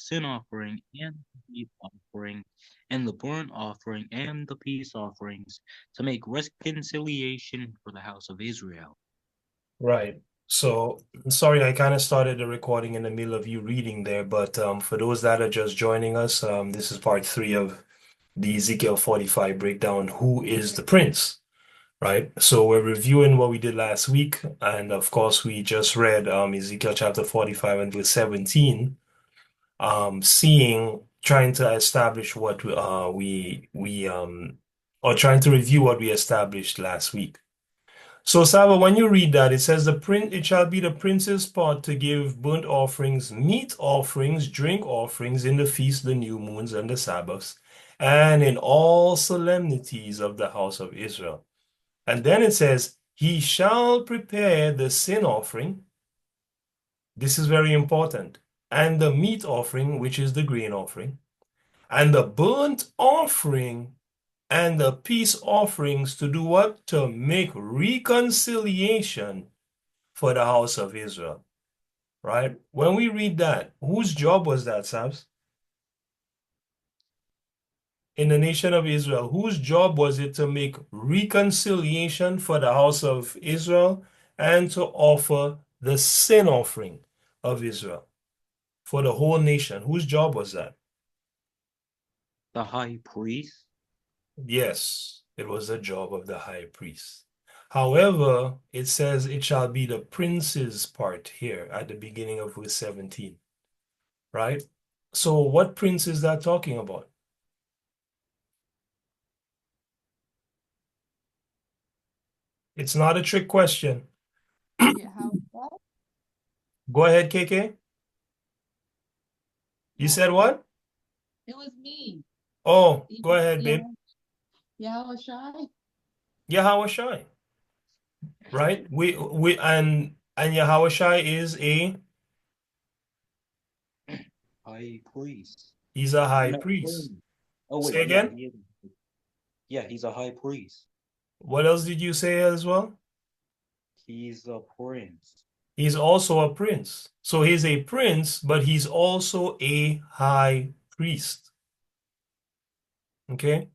sin offering and the heat offering, and the burnt offering and the peace offerings, to make reconciliation for the house of Israel. Right. So, sorry, I kind of started the recording in the middle of you reading there, but for those that are just joining us, this is part three of the Ezekiel 45 breakdown. Who is the prince? Right. So we're reviewing what we did last week, and of course, we just read Ezekiel chapter 45 and verse 17, trying to establish what we or trying to review what we established last week. So, Saba, when you read that, it says, it shall be the prince's part to give burnt offerings, meat offerings, drink offerings in the feast, the new moons, and the Sabbaths, and in all solemnities of the house of Israel. And then it says, he shall prepare the sin offering. This is very important. And the meat offering, which is the grain offering, and the burnt offering and the peace offerings to do what? To make reconciliation for the house of Israel. Right? When we read that, whose job was that, Sabs? In the nation of Israel, whose job was it to make reconciliation for the house of Israel and to offer the sin offering of Israel for the whole nation? Whose job was that? The high priest. Yes, it was the job of the high priest. However, it says it shall be the prince's part here at the beginning of verse 17, right? So what prince is that talking about? It's not a trick question. Yahawah. Go ahead, KK. You said what? It was me. Oh, go ahead, Yeah, babe. Yahawah. Yahawah Shai, right? And Yahawah Shai is High priest. he's a high No, priest. prince. Oh Say wait, yeah, again? he is. Yeah, he's a high priest. What else did you say as well? He's a prince. He's also a prince. So he's a prince, but he's also a high priest. Okay?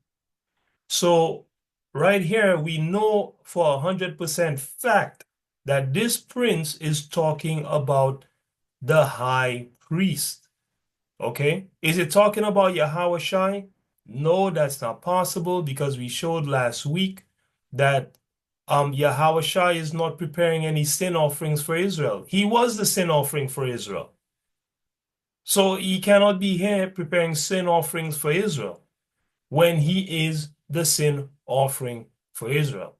So right here, we know for 100% fact that this prince is talking about the high priest. Okay? Is it talking about Yahawah Shai? No, that's not possible because we showed last week that Yahawah Shai is not preparing any sin offerings for Israel. He was the sin offering for Israel. So he cannot be here preparing sin offerings for Israel when he is the sin offering for Israel.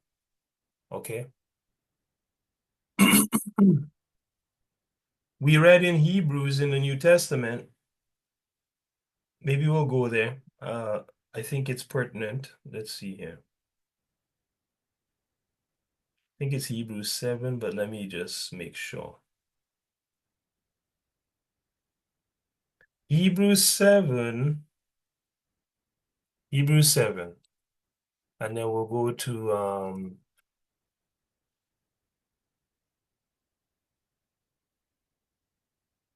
Okay? We read in Hebrews in the New Testament. Maybe we'll go there. I think it's pertinent. Let's see here. I think it's Hebrews 7, but let me just make sure. Hebrews 7, Hebrews 7. And then we'll go to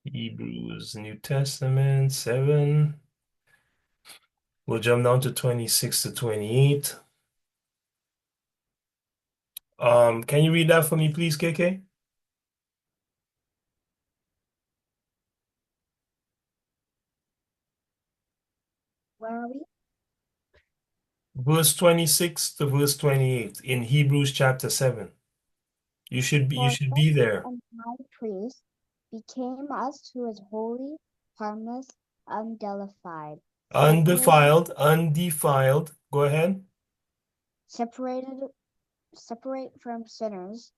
Hebrews New Testament 7. We'll jump down to 26 to 28. Can you read that for me, please, KK? Where are we? Verse 26 to verse 28 in Hebrews chapter 7. You For should such be there. an high priest became us who is holy, harmless, undefiled, Undefiled. Go ahead. separated, separate from sinners,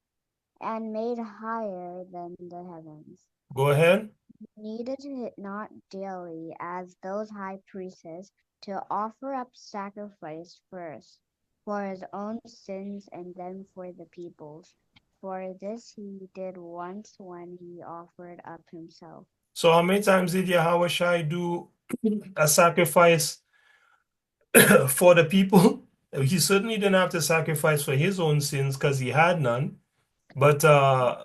and made higher than the heavens. Go ahead. Needed it not daily, as those high priests, to offer up sacrifice first for his own sins and then for the people's. For this he did once when he offered up himself. So how many times did Yahweh Shai do a sacrifice for the people? He certainly didn't have to sacrifice for his own sins because he had none. But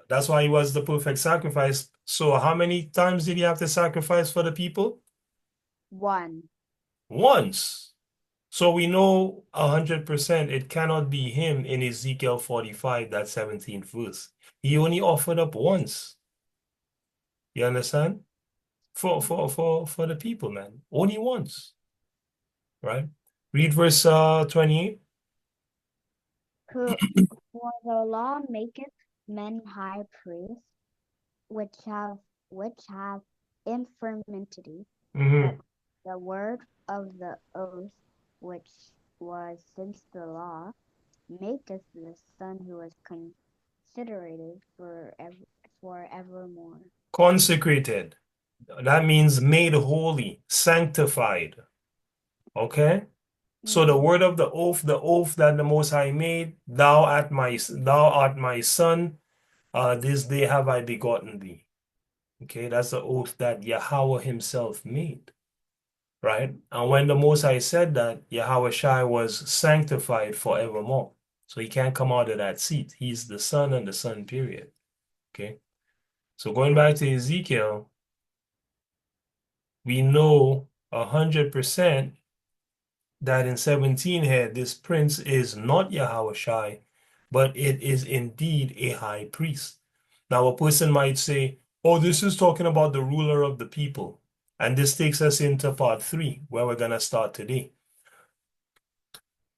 that's why he was the perfect sacrifice. So how many times did he have to sacrifice for the people? One. Once. So we know 100% it cannot be him in Ezekiel 45, that 17th verse. He only offered up once. You understand? For the people, man. Only once. Right? Read verse 28. For the law maketh men high priests, which have infirmity, but Mhm. the word of the oath, which was since the law, maketh the Son who is considered forevermore. Consecrated. That means made holy, sanctified. Okay? So the Mm-hmm. word of the oath that the Most High made, thou art my son, this day have I begotten thee. Okay, that's the oath that Yahawah himself made, right? And when the Most High said that, Yahweh Shai was sanctified forevermore. So he can't come out of that seat. He's the son and the son, period. Okay. So going back to Ezekiel, we know 100% that in 17 here, this prince is not Yahweh Shai, but it is indeed a high priest. Now, a person might say, oh, this is talking about the ruler of the people. And this takes us into part 3, where we're going to start today.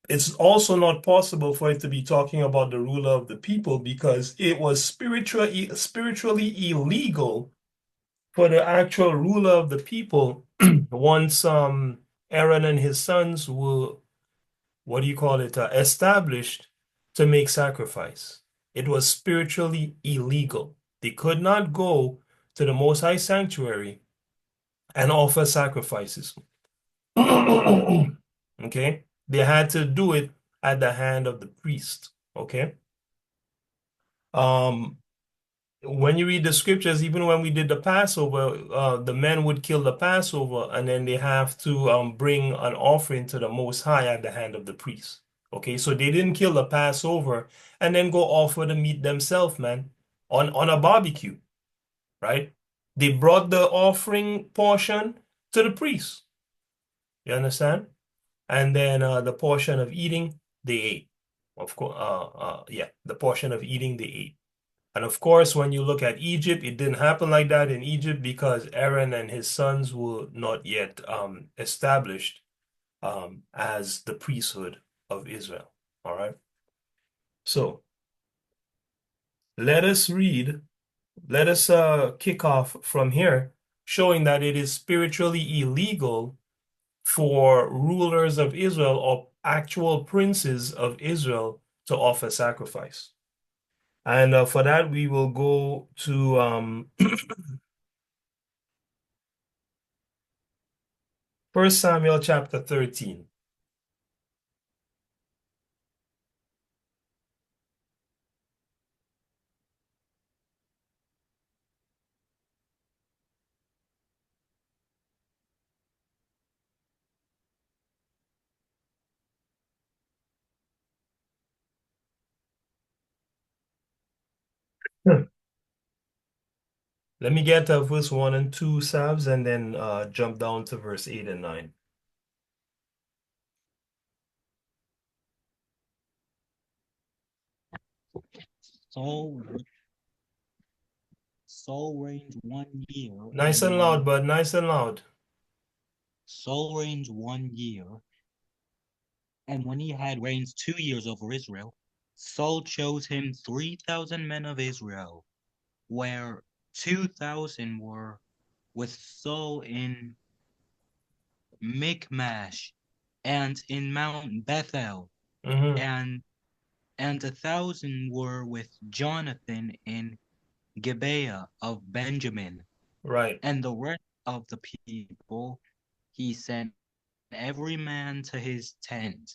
It's also not possible for it to be talking about the ruler of the people because it was spiritually illegal for the actual ruler of the people once Aaron and his sons were, what do you call it, established to make sacrifice. It was spiritually illegal. They could not go to the Most High sanctuary and offer sacrifices. Okay? They had to do it at the hand of the priest. Okay? Um, when you read the scriptures, even when we did the Passover, the men would kill the Passover and then they have to bring an offering to the Most High at the hand of the priest. Okay, so they didn't kill the Passover and then go offer the meat themselves, man, on a barbecue, right? They brought the offering portion to the priest. You understand? And then the portion of eating, they ate. Of course, yeah, the portion of eating, they ate. And of course, when you look at Egypt, it didn't happen like that in Egypt because Aaron and his sons were not yet established as the priesthood of Israel. All right. So let us read, let us kick off from here, showing that it is spiritually illegal for rulers of Israel or actual princes of Israel to offer sacrifice. And for that, we will go to 1 Samuel chapter 13. Let me get verse 1 and 2, Sabs, and then jump down to verse 8 and 9. Saul, Saul reigned 1 year, Nice and and loud, bud. Nice and loud. Saul reigned 1 year, and when he had reigned 2 years over Israel, Saul chose him 3,000 men of Israel, where 2,000 were with Saul in Michmash and in Mount Bethel, Mm-hmm. and 1,000 were with Jonathan in Gibeah of Benjamin, Right, and the rest of the people he sent every man to his tent.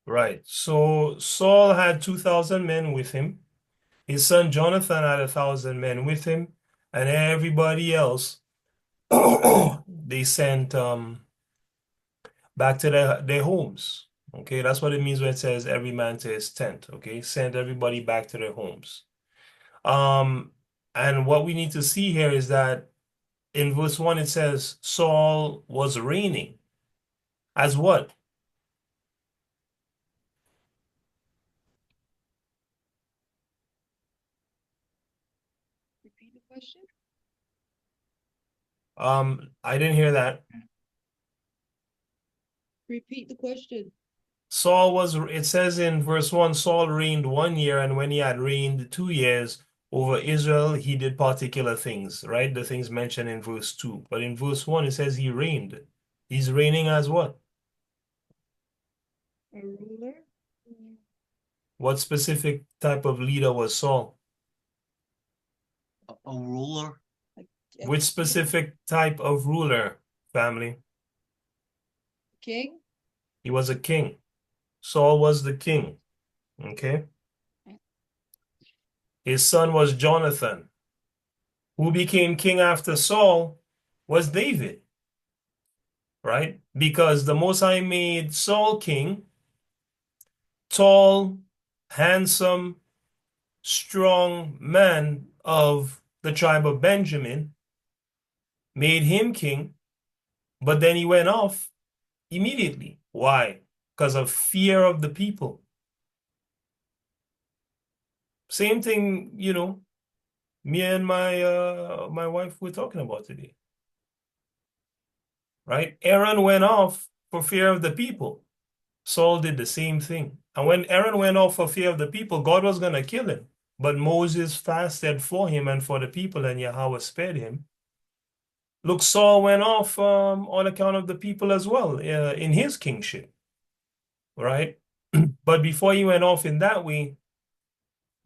right. So Saul had 2,000 men with him. His son Jonathan had 1,000 men with him, and everybody else they sent back to their homes. Okay, that's what it means when it says every man to his tent. Okay, send everybody back to their homes. Um, and what we need to see here is that in verse 1 it says Saul was reigning as what? Repeat the question. I didn't hear that. Repeat the question. Saul was, it says in verse 1, Saul reigned 1 year, and when he had reigned 2 years over Israel, he did particular things, right? The things mentioned in verse 2. But in verse 1, it says he reigned. He's reigning as what? A leader? What specific type of leader was Saul? A ruler. A Which specific type of ruler, family? king? He was a king. Saul was the king, okay? His son was Jonathan. Who became king after Saul was David, right? Because the Most High made Saul king, tall, handsome, strong man of the tribe of Benjamin, made him king, but then he went off immediately. Why? Because of fear of the people. Same thing, me and my wife were talking about today, right? Aaron went off for fear of the people. Saul did the same thing. And when Aaron went off for fear of the people, God was going to kill him. But Moses fasted for him and for the people, and Yahawah spared him. Look, Saul went off on account of the people as well in his kingship, right? But before he went off in that way,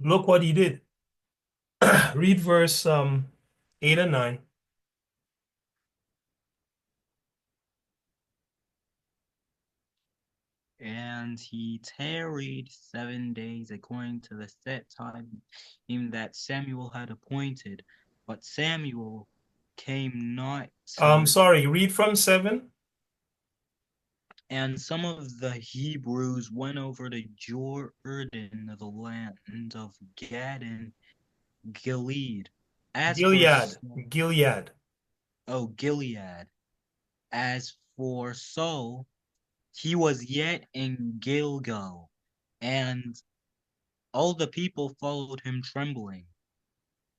look what he did. Read verse 8 and 9. And he tarried 7 days according to the set time in that Samuel had appointed. But Samuel came not to. Sorry, read from 7. And some of the Hebrews went over to Jordan, the land of Gad and Gilead. As for Gilead, Gilead. Gilead. As for Saul, he was yet in Gilgal, and all the people followed him trembling.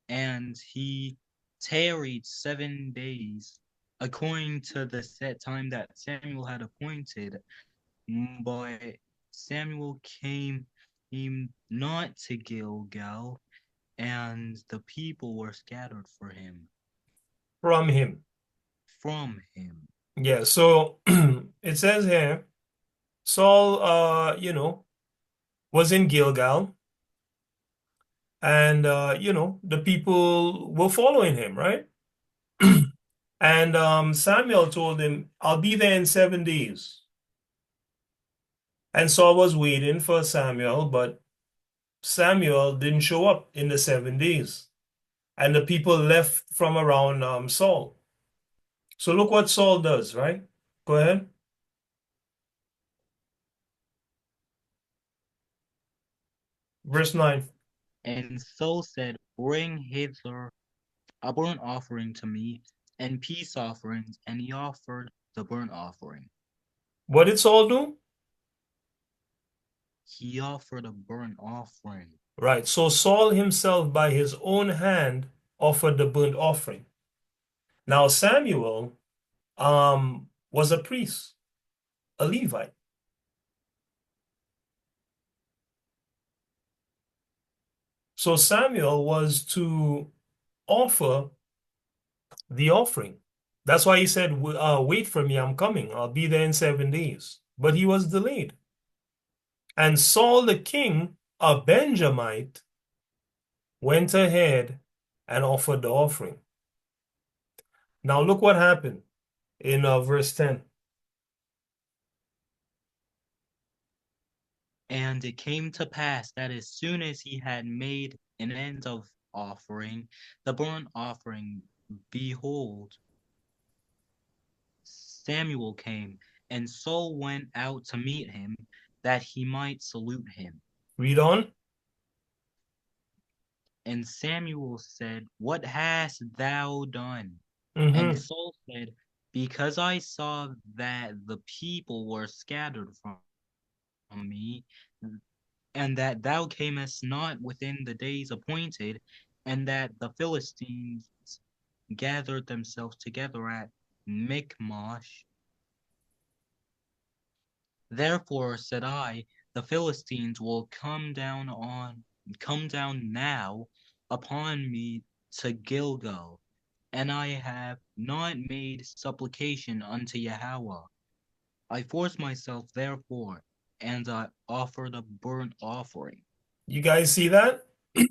And he tarried 7 days, according to the set time that Samuel had appointed. But Samuel came not to Gilgal, and the people were scattered for him From him. from him. Yeah, so it says here, Saul, was in Gilgal, and the people were following him, right? And Samuel told him, I'll be there in 7 days. And Saul was waiting for Samuel, but Samuel didn't show up in the 7 days. And the people left from around Saul. So look what Saul does, right? Go ahead. Verse 9. And Saul said, bring hither a burnt offering to me, and peace offerings. And he offered the burnt offering. What did Saul do? He offered a burnt offering. Right. So Saul himself, by his own hand, offered the burnt offering. Now Samuel was a priest, a Levite. So Samuel was to offer the offering. That's why he said, wait for me, I'm coming. I'll be there in 7 days. But he was delayed. And Saul the king, a Benjamite, went ahead and offered the offering. Now look what happened in verse 10. And it came to pass that as soon as he had made an end of offering the burnt offering, behold, Samuel came, and Saul went out to meet him, that he might salute him. Read on. And Samuel said, What hast thou done? And Mm-hmm. Saul said, Because I saw that the people were scattered from me, and that thou camest not within the days appointed, and that the Philistines gathered themselves together at Michmash. Therefore said I, the Philistines will come down now upon me to Gilgal, and I have not made supplication unto Yahawah. I forced myself therefore, and I offered a burnt offering. You guys see that? Yeah.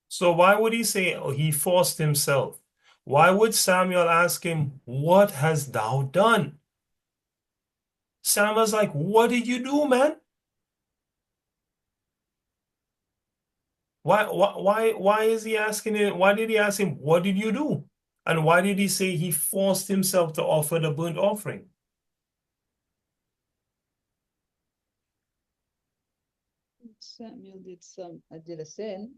So why would he say, oh, he forced himself? Why would Samuel ask him, what hast thou done? Samuel's like, what did you do, man? Why is he asking him? Why did he ask him, what did you do? And why did he say he forced himself to offer the burnt offering? Samuel did a sin.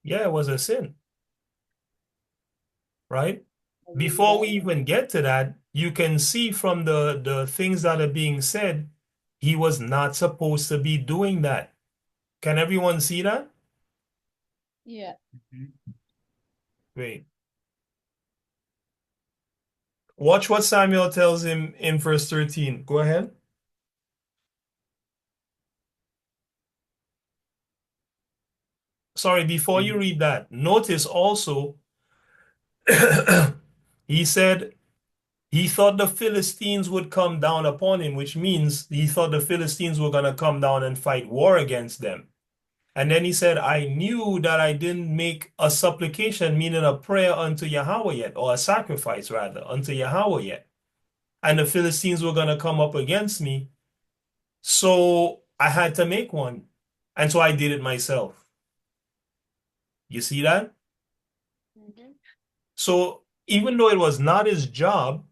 Yeah, it was a sin, right? And Before we rebellion. even get to that, you can see from the things that are being said, he was not supposed to be doing that. Can everyone see that? Yeah. Mhm. Wait. Watch what Samuel tells him in verse 13. Go ahead. Sorry, before you And read that, notice also he said he thought the Philistines would come down upon him, which means he thought the Philistines were going to come down and fight war against them. And then he said, I knew that I didn't make a supplication, meaning a prayer unto Yahawah yet, or a sacrifice rather, unto Yahawah yet. And the Philistines were going to come up against me. So I had to make one. And so I did it myself. You see that? Mhm. So even though it was not his job,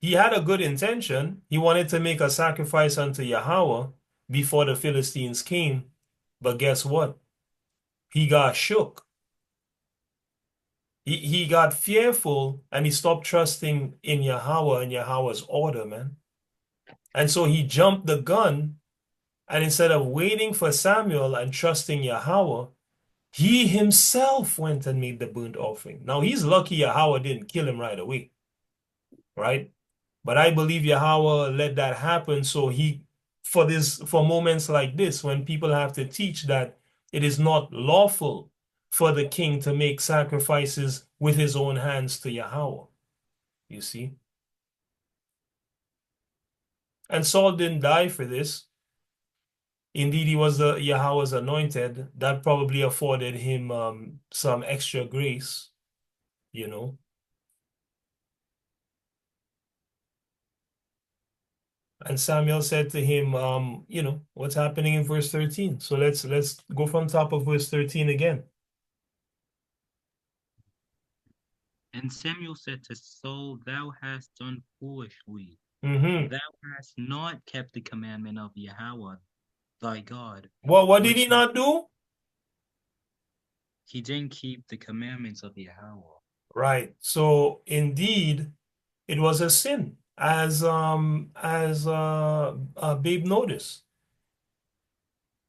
he had a good intention. He wanted to make a sacrifice unto Yahawah before the Philistines came. But guess what? He got shook. He got fearful and he stopped trusting in Yahawah and Yahawah's order, man. And so he jumped the gun, and instead of waiting for Samuel and trusting Yahawah, he himself went and made the burnt offering. Now he's lucky Yahawah didn't kill him right away, right? But I believe Yahawah let that happen so for moments like this, when people have to teach that it is not lawful for the king to make sacrifices with his own hands to Yahawah. You see? And Saul didn't die for this. Indeed, he was the Yahawah's anointed. That probably afforded him some extra grace, you know. And Samuel said to him, what's happening in verse 13. So let's go from top of verse 13 again. and Samuel said to Saul, Thou hast done foolishly. Mm-hmm. Thou hast not kept the commandment of Yahawah thy God, Well, what did which he not do? he didn't keep the commandments of Yahawah. Right. So indeed, it was a sin, as Babe noticed,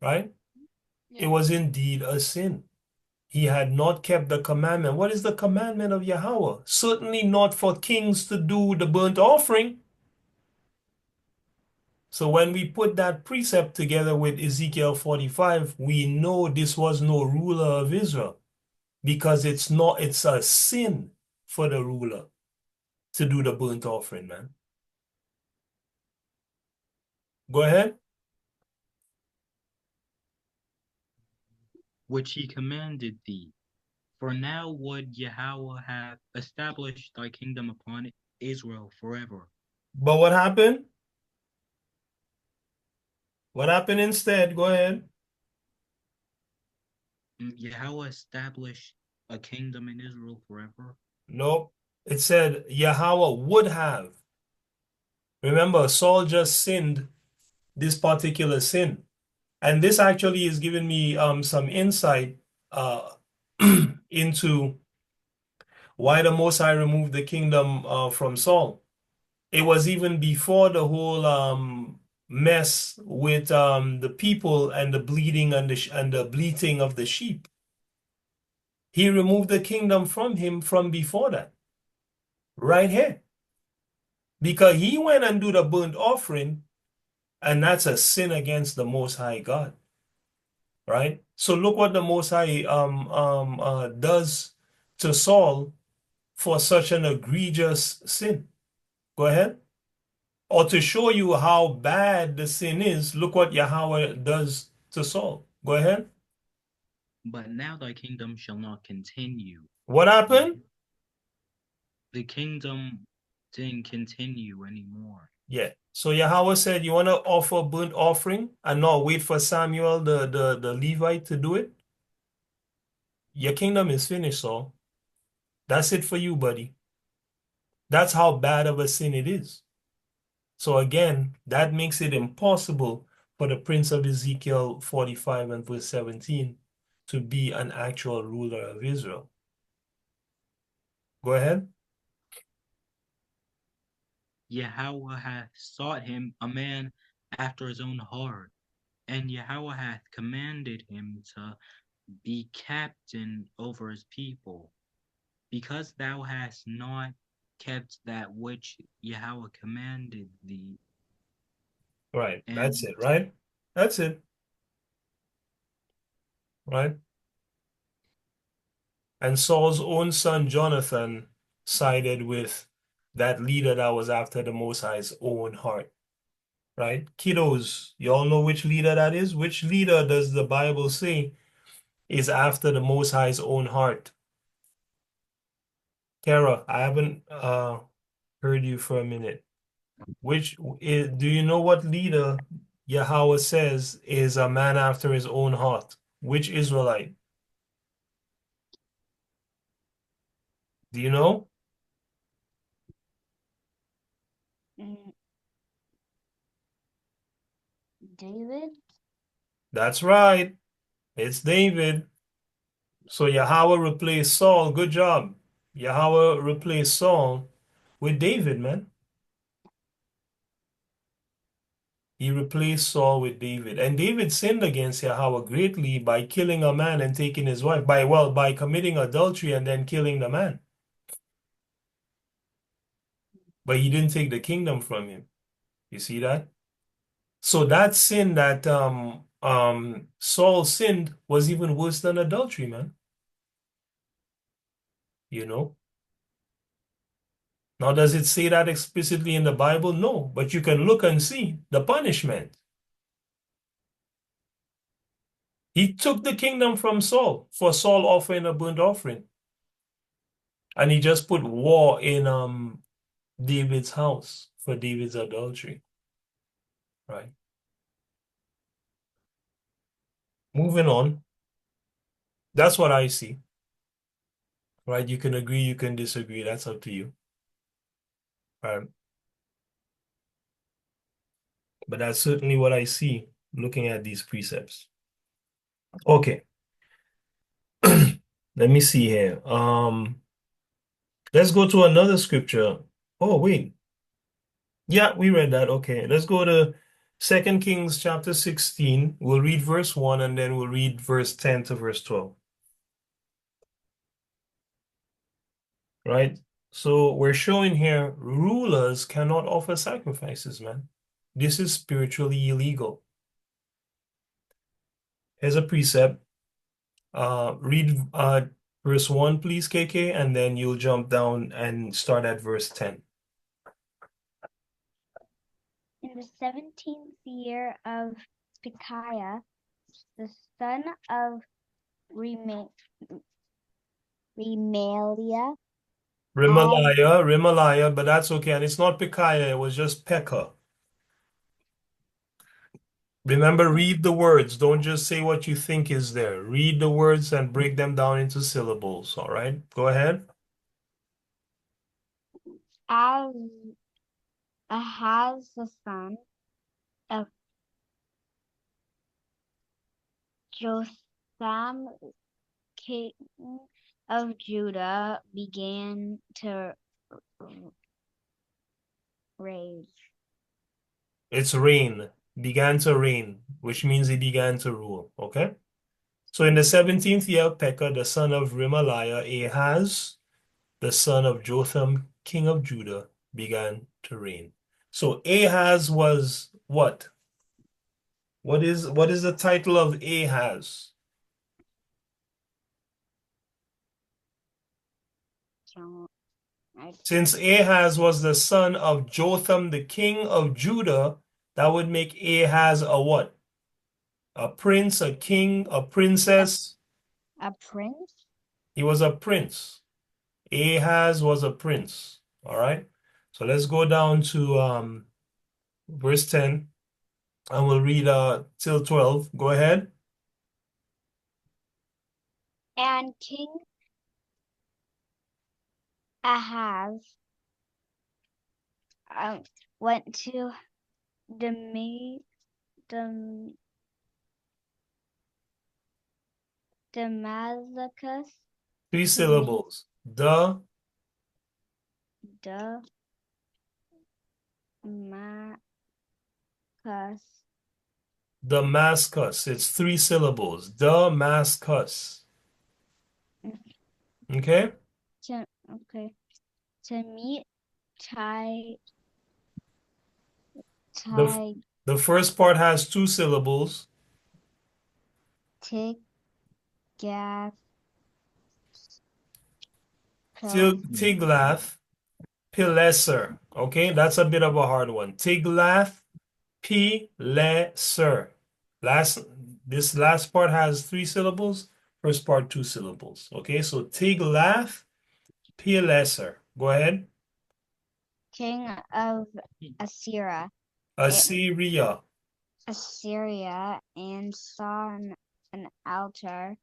right? It Yeah. was indeed a sin. He had not kept the commandment. What is the commandment of Yahawah? Certainly not for kings to do the burnt offering. So when we put that precept together with Ezekiel 45, we know this was no ruler of Israel, because it's a sin for the ruler to do the burnt offering, man. Go ahead. Which he commanded thee. For now would Yahawah have established thy kingdom upon Israel forever. But what happened? What happened instead? Go ahead. Yahawah established a kingdom in Israel forever. Nope. It said Yahawah would have. Remember, Saul just sinned this particular sin. And this actually is giving me some insight into why the Most High removed the kingdom from Saul. It was even before the whole mess with the people and the bleeding and the bleating of the sheep. He removed the kingdom from him from before that, right here, because he went and do the burnt offering, and that's a sin against the Most High God, right? So look what the Most High does to Saul for such an egregious sin. Go ahead. Or to show you how bad the sin is, look what Yahawah does to Saul. Go ahead. But now thy kingdom shall not continue. What happened? The kingdom didn't continue anymore. Yeah. So Yahawah said, you want to offer burnt offering and not wait for Samuel, the Levite, to do it? Your kingdom is finished, Saul. That's it for you, buddy. That's how bad of a sin it is. So again, that makes it impossible for the prince of Ezekiel 45 and verse 17 to be an actual ruler of Israel. Go ahead. Yahawah hath sought him a man after his own heart, and Yahawah hath commanded him to be captain over his people, because thou hast not kept that which Yahawah commanded thee. Right. That's And it, right? That's it. Right? And Saul's own son Jonathan sided with that leader that was after the Most High's own heart. Right? Kiddos, you all know which leader that is? Which leader does the Bible say is after the Most High's own heart? Kara, I haven't heard you for a minute. Do you know what leader Yahawah says is a man after his own heart? Which Israelite? Do you know? Mm, David? That's right. It's David. So Yahawah replaced Saul. Good job. Yahawah replaced Saul with David, man. He replaced Saul with David. And David sinned against Yahawah greatly by killing a man and taking his wife, by committing adultery and then killing the man. But he didn't take the kingdom from him. You see that? So that sin that Saul sinned was even worse than adultery, man. You know? Now, does it say that explicitly in the Bible? No, but you can look and see the punishment. He took the kingdom from Saul for Saul offering a burnt offering. And he just put war in David's house for David's adultery. Right. Moving on. That's what I see. Right. You can agree, you can disagree. That's up to you. Right. But that's certainly what I see looking at these precepts. Okay. Let me see here. Let's go to another scripture. Oh, wait. Yeah, we read that. Okay. Let's go to 2 Kings chapter 16. We'll read verse 1 and then we'll read verse 10 to verse 12. Right? So we're showing here rulers cannot offer sacrifices, man. This is spiritually illegal. Here's a precept. Read verse 1, please, KK, and then you'll jump down and start at verse 10. In the 17th year of Pekahiah, the son of Remaliah, Remaliah, but that's okay. And it's not Pekahiah, it was just Pekah. Remember, read the words. Don't just say what you think is there. Read the words and break them down into syllables. All right, go ahead. as Ahaz the son of Jotham, king of Judah, began to rage. It's reign, began to reign, which means he began to rule. Okay? So in the 17th year of Pekah, the son of Remaliah, Ahaz, the son of Jotham, king of Judah, began to reign. So Ahaz was what? What is the title of Ahaz? So I Since Ahaz was the son of Jotham, the king of Judah, that would make Ahaz a what? A prince, a king, a princess. a prince. He was a prince. Ahaz was a prince. All right. So let's go down to verse 10 and we'll read till 12. Go ahead. And King Ahaz went to Dam- Damascus, Three to meet syllables. The Damascus, Damascus. It's three syllables. Damascus. Okay? to to meet Ty The Ty the first part has two syllables. Tiglath Tiglath Pileser. Okay, that's a bit of a hard one. Tiglath Pileser. Last this last part has three syllables. First part two syllables. Okay, so Tiglath Pileser. Go ahead. king of Assyria, Assyria. Assyria, and saw an altar,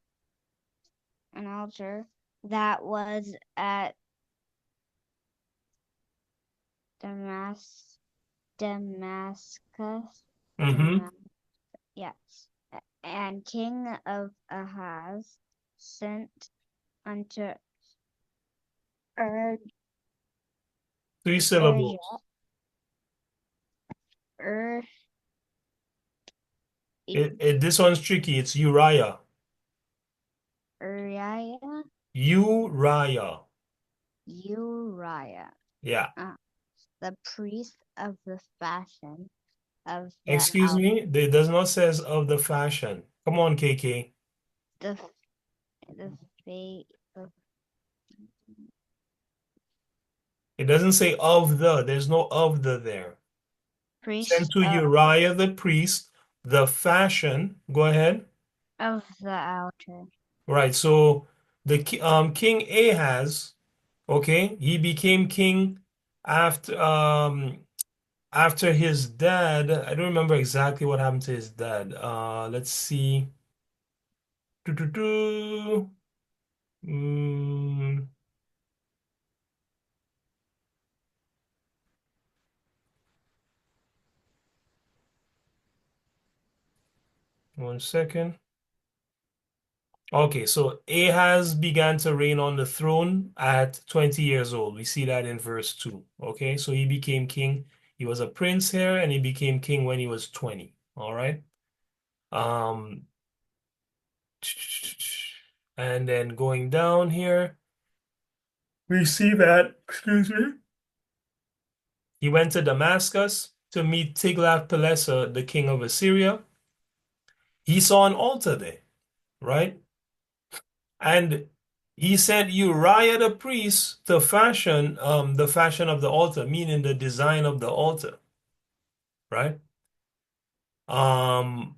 an altar that was at Damascus, Mm-hmm. yes. And King of Ahaz sent unto Ur, Three Uriah, syllables. Ur, This one's tricky. It's Uriah. Uriah, Uriah. Uriah, Yeah. the priest of the fashion of the Excuse altar, me. It does not says of the fashion. Come on, KK. the the fa- the It doesn't say of the. There's no of the there. Sent priest to Uriah the priest, the fashion. Go ahead. of the altar. Right. So the King Ahaz, okay, he became king after after his dad. I don't remember exactly what happened to his dad. Let's see. Doo-doo-doo. Mm, 1 second. Okay, so Ahaz began to reign on the throne at 20 years old. We see that in verse 2. Okay, so he became king. He was a prince here and he became king when he was 20. All right. Um, and then going down here, we see that, excuse me, he went to Damascus to meet Tiglath-Pileser, the king of Assyria. He saw an altar there, right? And he sent Uriah the priest to fashion the fashion of the altar, meaning the design of the altar, right? Um,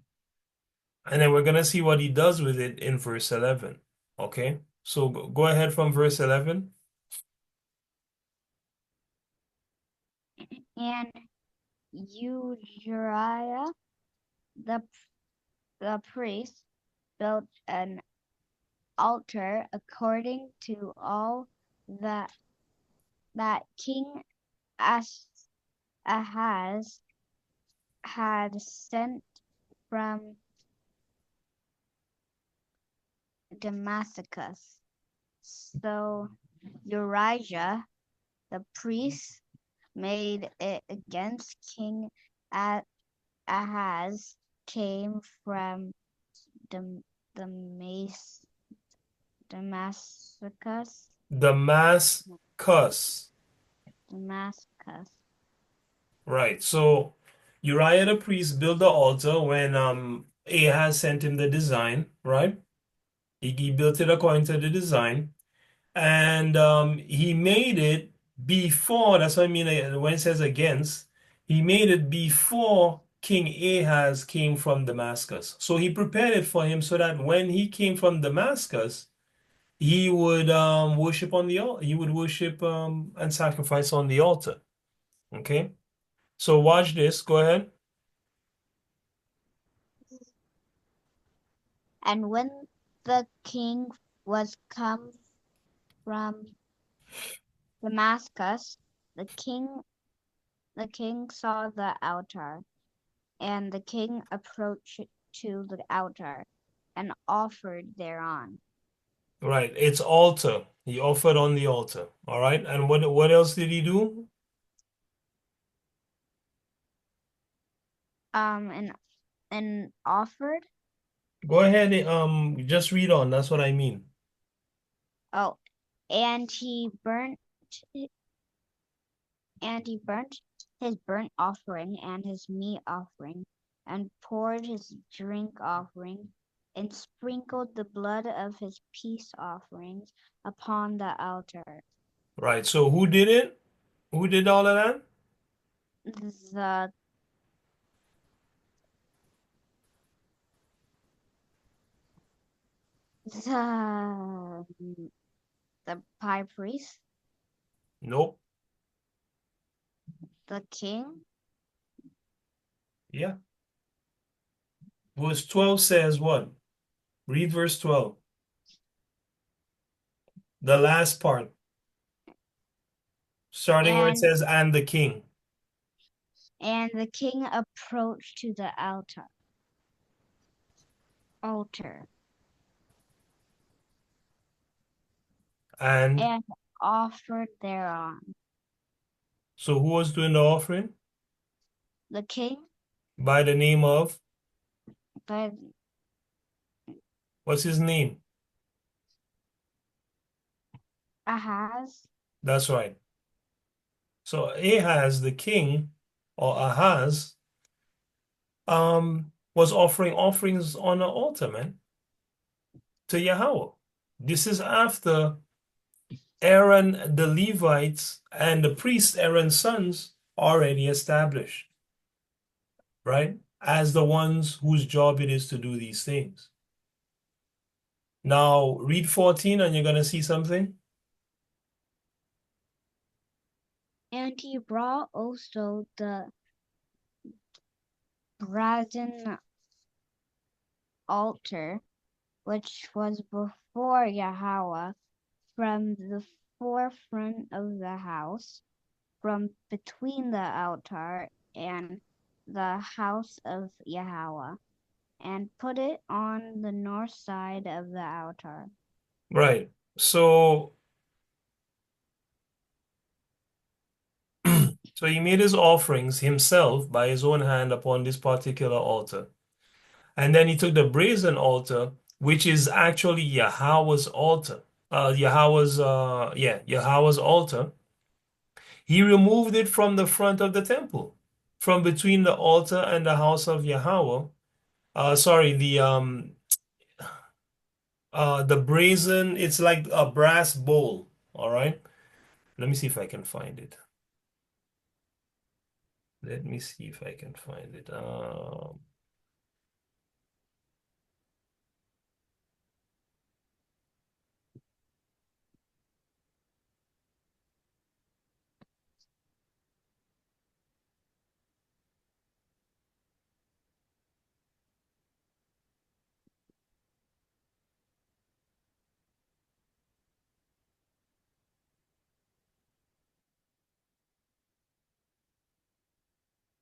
and then we're gonna see what he does with it in verse 11. Okay, so go ahead from verse 11. And Uriah the the priest built an altar according to all that King Ahaz had sent from Damascus. So Urijah, the priest, made it against King Ahaz, came from Damascus. Damascus. Damascus. Damascus. Right. So Uriah the priest built the altar when Ahaz sent him the design, right? He built it according to the design. And he made it before, that's what I mean when it says against, he made it before King Ahaz came from Damascus. So he prepared it for him so that when he came from Damascus, he would worship on the altar. He would worship and sacrifice on the altar. Okay? So watch this. Go ahead. And when the king was come from Damascus, the king saw the altar, and the king approached to the altar and offered thereon. Right. It's altar. He offered on the altar. All right. And what else did he do? And offered. Go ahead. Just read on. That's what I mean. Oh, and he burnt his burnt offering and his meat offering, and poured his drink offering, and sprinkled the blood of his peace offerings upon the altar. Right. So who did it? Who did all of that? The the the high priest, Nope. the king, Yeah. Verse 12 says what? Read verse 12. The last part. Starting where it and says, and the king. the king approached to the altar And and offered thereon. so who was doing the offering? The king, By the name of, but what's his name? Ahaz, That's right. So Ahaz, the king, or Ahaz, was offering offerings on the altar, man, to Yahawah. This is after Aaron, the Levites, and the priest Aaron's sons already established, right? As the ones whose job it is to do these things. Now, read 14 and you're going to see something. and he brought also the brazen altar, which was before Yahawah, from the forefront of the house, from between the altar and the house of Yahawah, and put it on the north side of the altar. Right. So, so he made his offerings himself by his own hand upon this particular altar. And then he took the brazen altar, which is actually Yahawah's altar. Yahawah's altar. He removed it from the front of the temple, from between the altar and the house of Yahawah. Sorry, the brazen, it's like a brass bowl. All right. Let me see if I can find it. Let me see if I can find it.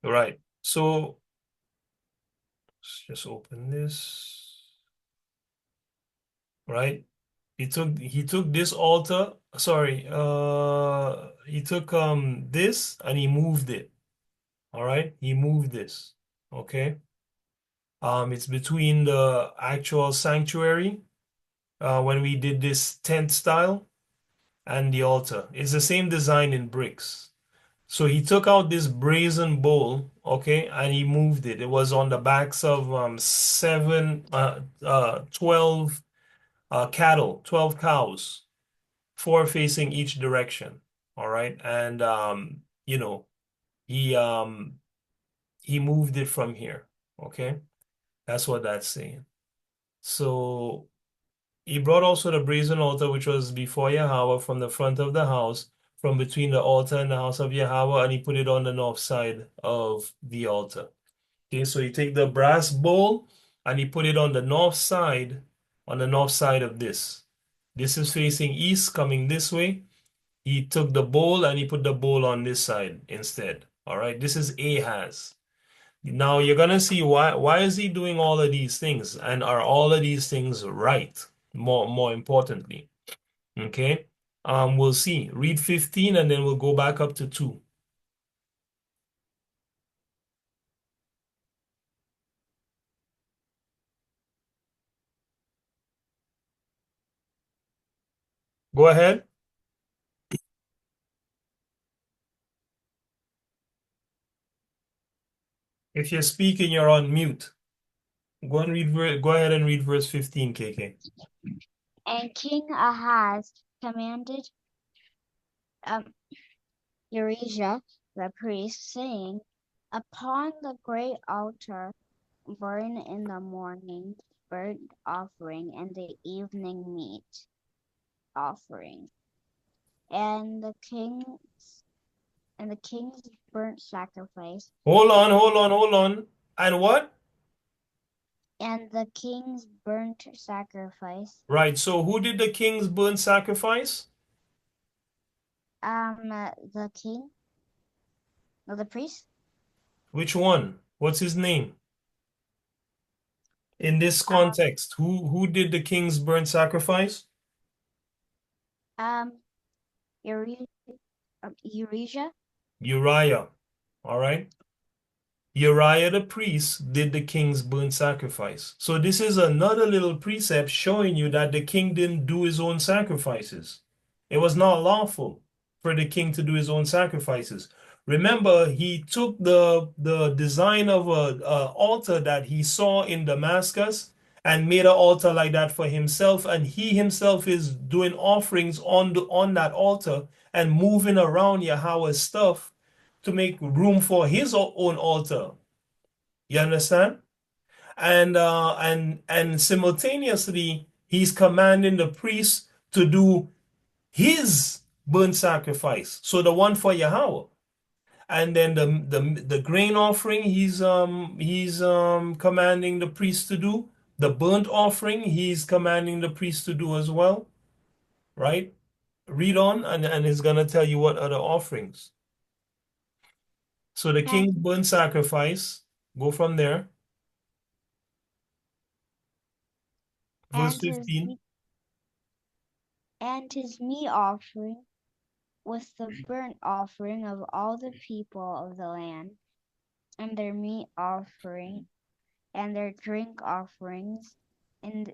Right. So let's just open this. right? He took this altar, sorry, he took this and he moved it. All right, he moved this. Okay. It's between the actual sanctuary, when we did this tent style, and the altar. It's the same design in bricks. So he took out this brazen bowl, okay, and he moved it. It was on the backs of 12 cattle, 12 cows, four facing each direction. All right. And he moved it from here. Okay. That's what that's saying. So he brought also the brazen altar which was before Yahawah from the front of the house, from between the altar and the house of Yahawah, and he put it on the north side of the altar. Okay, so you take the brass bowl and he put it on the north side of this. This is facing east, coming this way. He took the bowl and he put the bowl on this side instead. All right, this is Ahaz. Now you're gonna see why is he doing all of these things, and are all of these things right? More importantly, okay. We'll see. Read 15 and then we'll go back up to 2. Go ahead. If you're speaking, you're on mute. Go ahead and read verse 15, KK. And King Ahaz commanded Urijah the priest, saying, Upon the great altar burn in the morning burnt offering and the evening meat offering, and the king's burnt sacrifice, Hold on. And what? and the king's burnt sacrifice. Right. So who did the king's burnt sacrifice? The king, no, the priest. Which one? What's his name? In this context, who did the king's burnt sacrifice? Urijah. Uriah. All right. Uriah the priest did the king's burnt sacrifice. So this is another little precept showing you that the king didn't do his own sacrifices. It was not lawful for the king to do his own sacrifices. Remember, he took the design of a altar that he saw in Damascus and made an altar like that for himself, and he himself is doing offerings on that altar and moving around Yahweh's stuff to make room for his own altar. You understand? And simultaneously, he's commanding the priest to do his burnt sacrifice. So the one for Yahweh. And then the grain offering, he's commanding the priest to do. The burnt offering, he's commanding the priest to do as well. Right? Read on, and it's gonna tell you what other offerings. So the king's burnt sacrifice, go from there. Verse 15. And his meat offering with the burnt offering of all the people of the land, and their meat offering and their drink offerings, and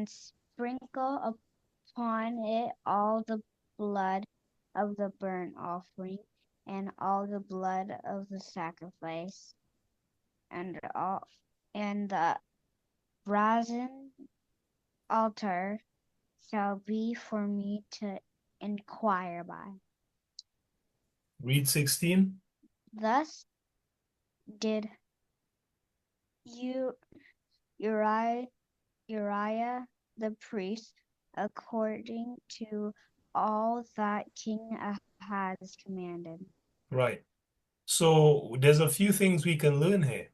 sprinkle upon it all the blood of the burnt offering and all the blood of the sacrifice, and the brazen altar shall be for me to inquire by. Read 16. Thus did Uriah the priest, according to all that King Ahaz commanded. Right. So there's a few things we can learn here.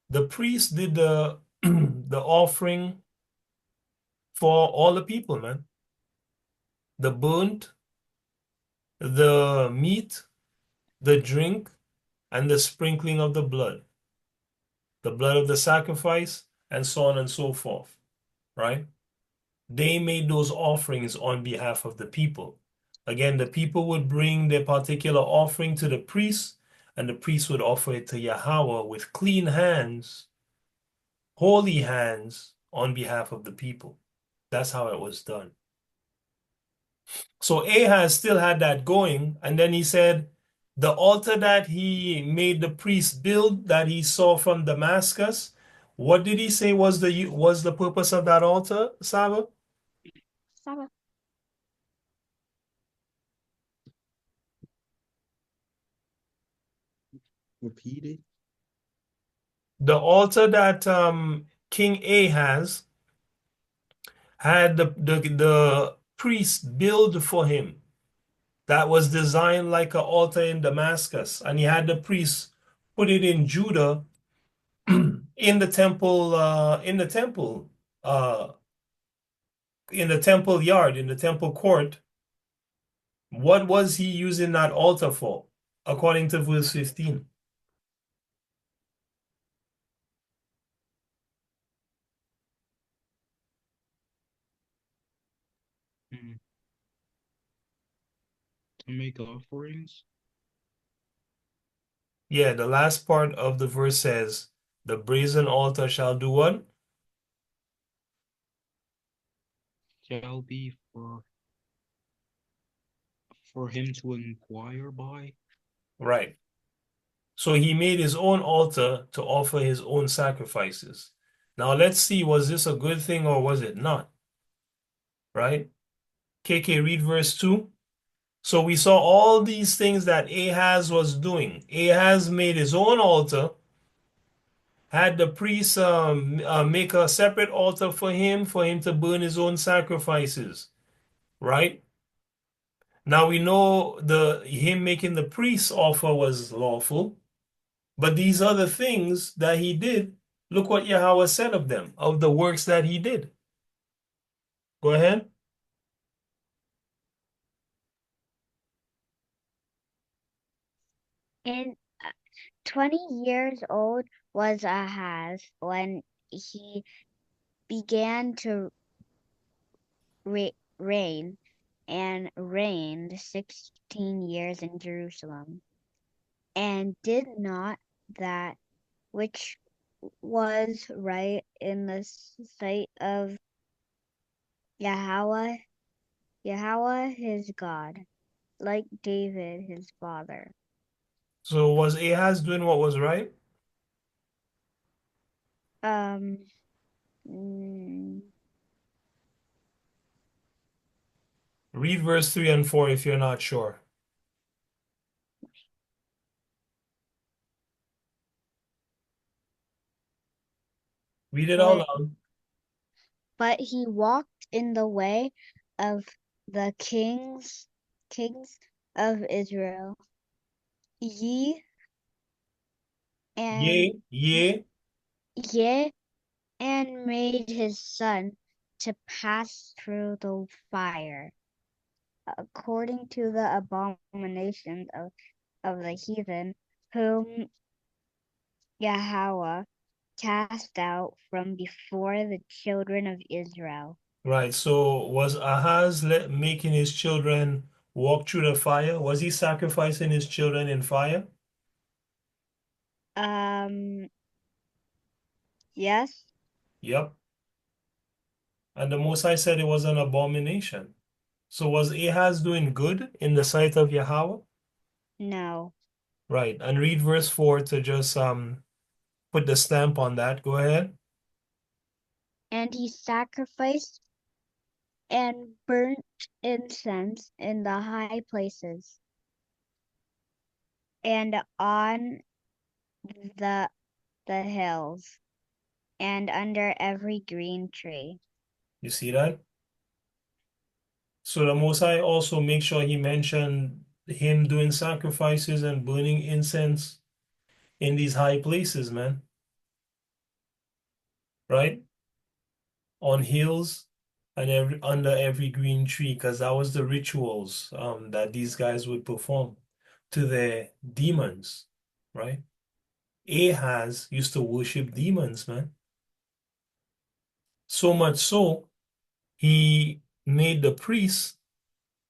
The priest did the the offering for all the people, man. The burnt, the meat, the drink, and the sprinkling of the blood of the sacrifice, and so on and so forth, right? they made those offerings on behalf of the people. Again, the people would bring their particular offering to the priest, and the priest would offer it to Yahawah with clean hands, holy hands on behalf of the people. That's how it was done. So Ahaz still had that going, and then he said, the altar that he made the priest build that he saw from Damascus, what did he say was the purpose of that altar, Saba? Saba. Repeat it. The altar that King Ahaz had the priest build for him, that was designed like an altar in Damascus, and he had the priest put it in Judah in the temple uh, in the temple yard, in the temple court. What was he using that altar for, according to verse 15? Mm. To make offerings Yeah, the last part of the verse says, the brazen altar shall do what? shall be for him to inquire by. Right. So he made his own altar to offer his own sacrifices. Now let's see, was this a good thing or was it not? Right? KK, read verse 2. So we saw all these things that Ahaz was doing. Ahaz made his own altar, had the priests make a separate altar for him to burn his own sacrifices. Right? Now we know him making the priest's offer was lawful. But these other things that he did, look what Yahawah said of them, of the works that he did. Go ahead. In 20 years old was Ahaz when he began to reign, and reigned 16 years in Jerusalem, and did not that which was right in the sight of Yahawah his God, like David his father. So was Ahaz doing what was right? Um, mm, Read verse 3 and 4 if you're not sure. Read it out but loud. but he walked in the way of the kings of Israel, ye and Yea, yea, and made his son to pass through the fire, according to the abominations of the heathen, whom Yahawah cast out from before the children of Israel. right. So was Ahaz making his children walk through the fire? Was he sacrificing his children in fire? Um, yes, Yep. And the Most High said it was an abomination. So was Ahaz doing good in the sight of Yahawah? no. Right. And read verse 4 to just put the stamp on that. Go ahead. And he sacrificed and burnt incense in the high places, and on the hills, and under every green tree. You see that? So the Most High also make sure he mentioned him doing sacrifices and burning incense in these high places, man. Right? On hills and under every green tree, because that was the rituals that these guys would perform to their demons, right? Ahaz used to worship demons, man. So much so he made the priest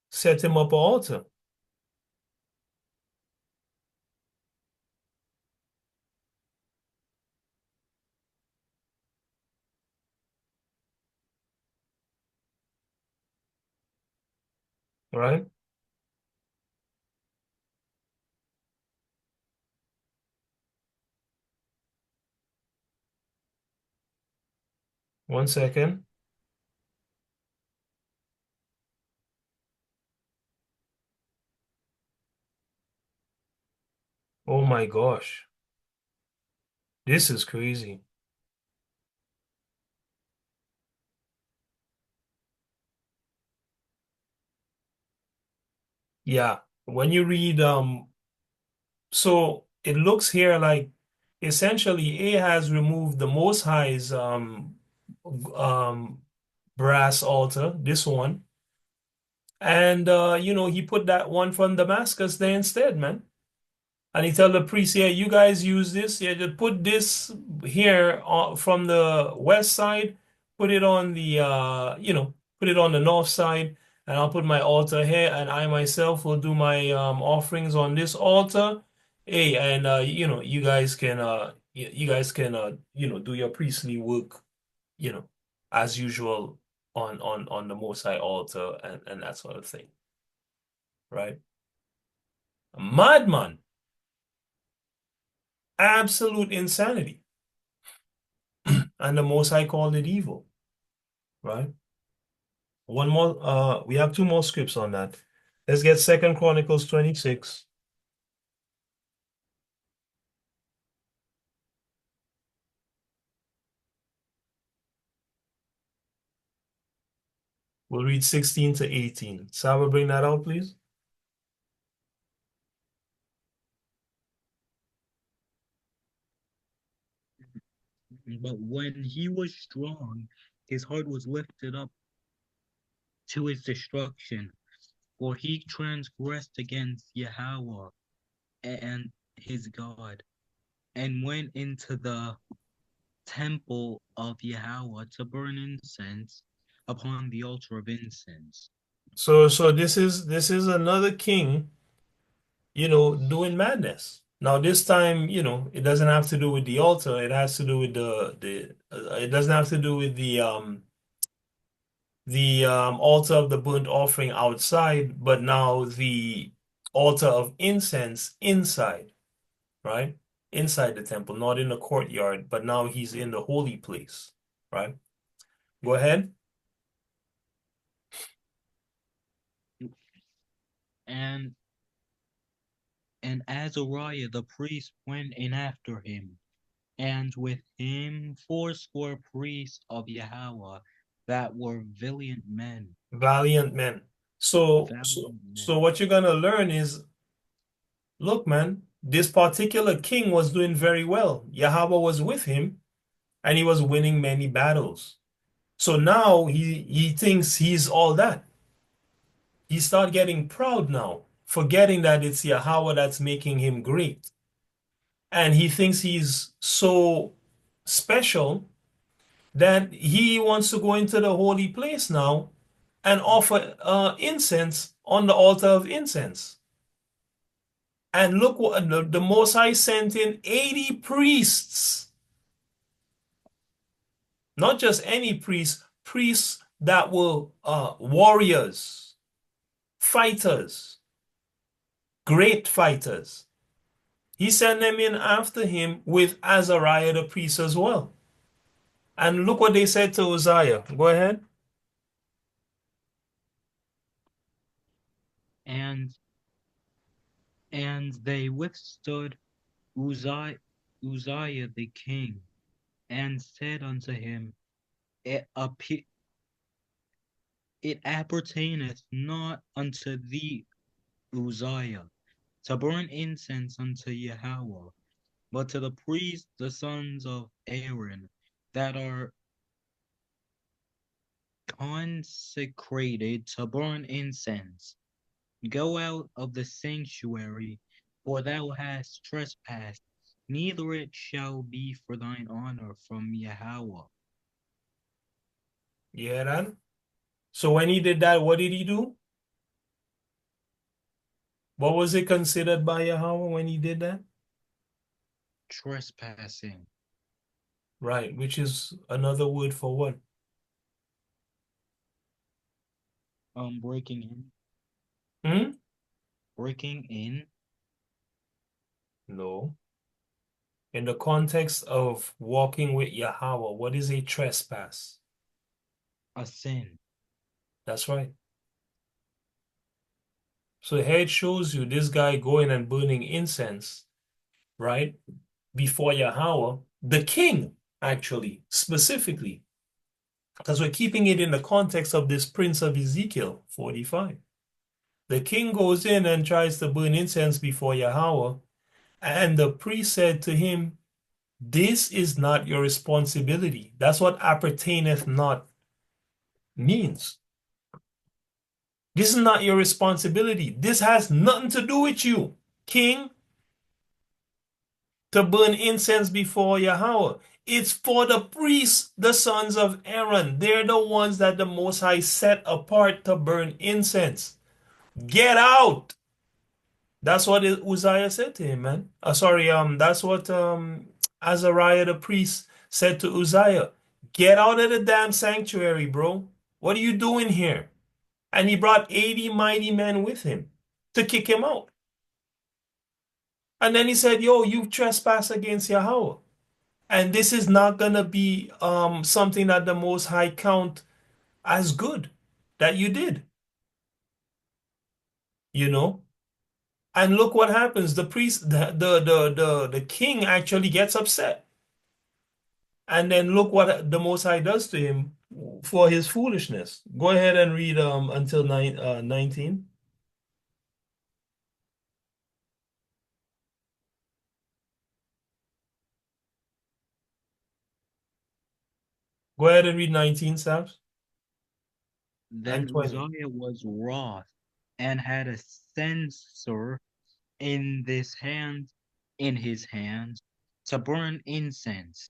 set him up an altar. Right? One second. Oh my gosh. This is crazy. Yeah. When you read so it looks here like essentially Ahaz removed the Most High's um brass altar, this one, and he put that one from Damascus there instead, man. And he tell the priest, yeah, you guys use this. Yeah, just put this here from the west side, put it on the put it on the north side, and I'll put my altar here, and I myself will do my offerings on this altar. Hey, and you guys can do your priestly work, you know, as usual on the Most High altar and that sort of thing, right? Madman, absolute insanity. And the Most High called it evil, right? One more, we have two more scripts on that. Let's get Second Chronicles 26. We'll read 16 to 18. Saba, bring that out, please. But when he was strong, his heart was lifted up to his destruction, for he transgressed against Yahawah and his God, and went into the temple of Yahawah to burn incense upon the altar of incense. So this is another king, doing madness. Now this time, it doesn't have to do with the altar. It has to do with it doesn't have to do with the altar of the burnt offering outside, but now the altar of incense inside, right? Inside the temple, not in the courtyard, but now he's in the holy place, right? Go ahead. And Azariah the priest went in after him, and with him fourscore priests of Yahawah that were valiant men. Valiant men. So, so, Valiant so men. what you're gonna learn is, look, man, this particular king was doing very well. Yahweh was with him, and he was winning many battles. So now he thinks he's all that. He start getting proud now, forgetting that it's Yahweh that's making him great. And he thinks he's so special that he wants to go into the holy place now and offer incense on the altar of incense. And look what the Most High sent in 80 priests, not just any priests, priests that were warriors, fighters, great fighters. He sent them in after him with Azariah the priest as well. And look what they said to Uzziah. Go ahead. And they withstood Uzziah the king, and said unto him, It, it appertaineth not unto thee, Uzziah, to burn incense unto Yahawah, but to the priests, the sons of Aaron, that are consecrated to burn incense. Go out of the sanctuary, for thou hast trespassed, neither it shall be for thine honor from Yahawah. Yeah, then. So when he did that, what did he do? What was it considered by Yahawah when he did that? Trespassing. Right, which is another word for what? Breaking in. Hmm? Breaking in. No. In the context of walking with Yahawah, what is a trespass? A sin. That's right. So here it shows you this guy going and burning incense, right? Before Yahawah, the king, actually, specifically, because we're keeping it in the context of this prince of Ezekiel 45. The king goes in and tries to burn incense before Yahawah, and the priest said to him, "This is not your responsibility." That's what appertaineth not means. This is not your responsibility. This has nothing to do with you, king, to burn incense before Yahawah. It's for the priests, the sons of Aaron. They're the ones that the Most High set apart to burn incense. Get out. That's what Uzziah said to him, man. That's what Azariah the priest said to Uzziah. Get out of the damn sanctuary, bro. What are you doing here? And he brought 80 mighty men with him to kick him out. And then he said, yo, you trespass against Yahawah. And this is not gonna be something that the Most High count as good that you did, you know. And look what happens. The priest, the king actually gets upset. And then look what the Most High does to him for his foolishness. Go ahead and read until 19. Go ahead and read 19, Saps, and Then 20. Uzziah was wroth and had a censer in in his hand to burn incense.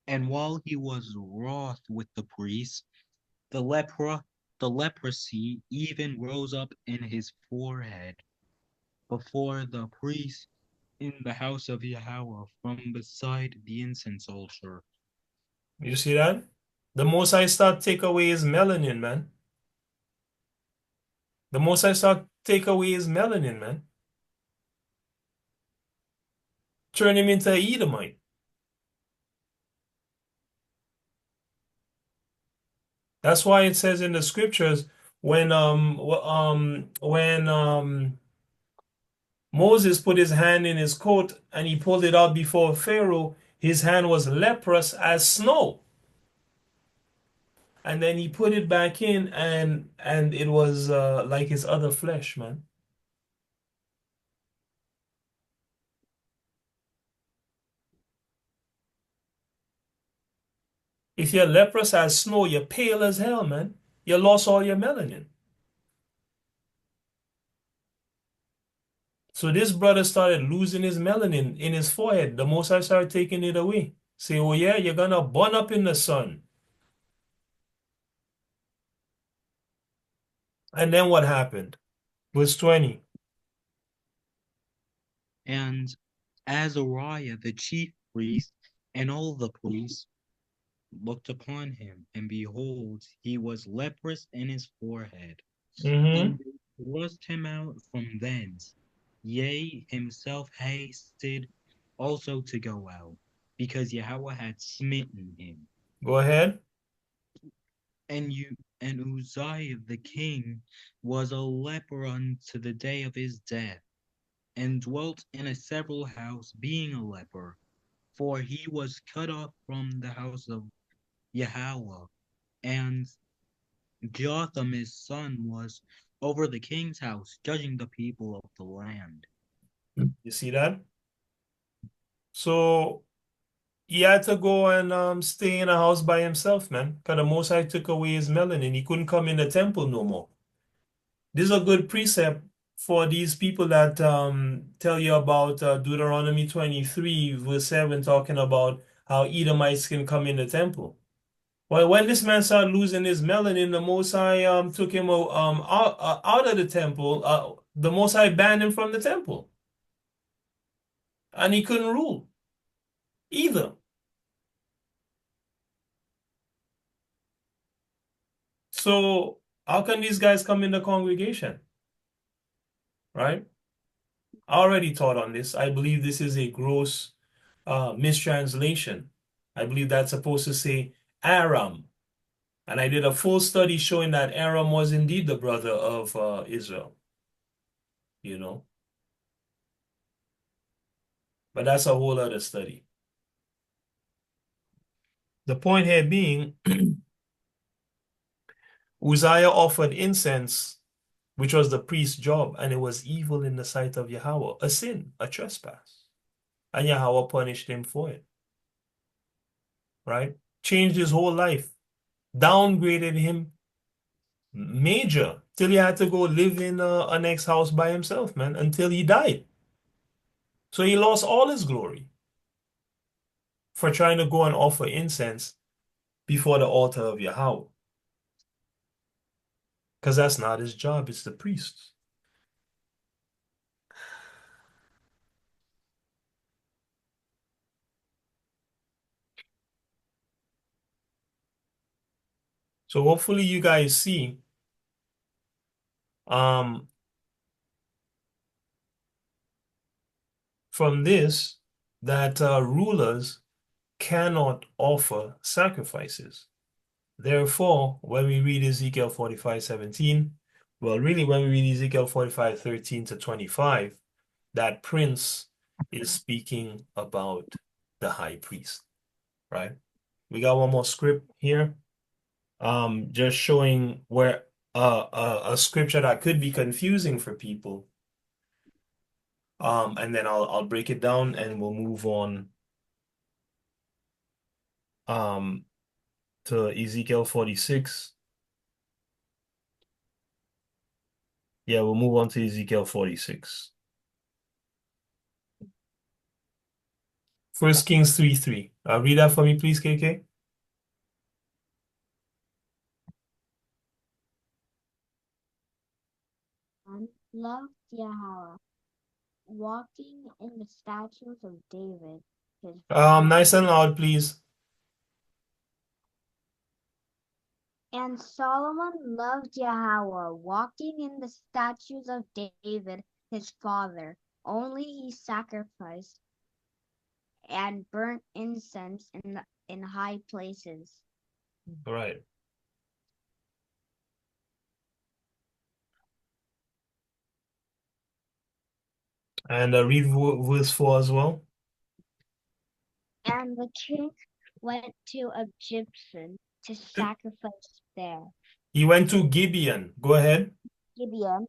And while he was wroth with the priest, the the leprosy even rose up in his forehead before the priest in the house of Yahweh from beside the incense altar. You see that? The Most High start take away his melanin, man. The Most High start take away his melanin, man. Turn him into a Edomite. That's why it says in the scriptures when Moses put his hand in his coat and he pulled it out before Pharaoh, his hand was leprous as snow. And then he put it back in and it was like his other flesh, man. If you're leprous as snow, you're pale as hell, man. You lost all your melanin. So this brother started losing his melanin in his forehead. The Most High started taking it away. Say, oh yeah, you're gonna burn up in the sun. And then what happened? Verse 20. And Azariah the chief priest and all the priests looked upon him, and behold, he was leprous in his forehead. Mm-hmm. And they thrust him out from thence. Yea, himself hasted also to go out, because Yahweh had smitten him. Go ahead. And Uzziah the king was a leper unto the day of his death, and dwelt in a several house, being a leper, for he was cut off from the house of Yahweh. And Jotham his son was over the king's house, judging the people of the land. You see that? So he had to go and stay in a house by himself, man. Because the Most High took away his melanin. He couldn't come in the temple no more. This is a good precept for these people that tell you about Deuteronomy 23, verse 7, talking about how Edomites can come in the temple. Well, when this man started losing his melanin, the Most High took him out of the temple. The Most High banned him from the temple, and he couldn't rule either. So how can these guys come in the congregation, right? I already taught on this. I believe this is a gross mistranslation. I believe that's supposed to say Aram. And I did a full study showing that Aram was indeed the brother of Israel, you know. But that's a whole other study. The point here being, Uzziah offered incense, which was the priest's job, and it was evil in the sight of Yahawah, a sin, a trespass. And Yahawah punished him for it, right? Changed his whole life, downgraded him major, till he had to go live in a next house by himself, man, until he died. So he lost all his glory for trying to go and offer incense before the altar of Yahawah. Because that's not his job, it's the priest's. So hopefully you guys see from this that rulers cannot offer sacrifices. Therefore, when we read Ezekiel 45:17, well, really, when we read Ezekiel 45:13 to 25, that prince is speaking about the high priest, right? We got one more script here, just showing where a scripture that could be confusing for people. And then I'll break it down and we'll move on to Ezekiel 46. Yeah, we'll move on to Ezekiel 46. 1 Kings 3:3. Read that for me, please, KK. And loved Yahawah, walking in the statutes of David, his Nice and father. loud, please. And Solomon loved Yahawah, walking in the statutes of David, his father. Only he sacrificed and burnt incense in high places. All right. And read verse 4 as well. And the king went to Egyptian to sacrifice there. He went to Gibeon. Go ahead. Gibeon,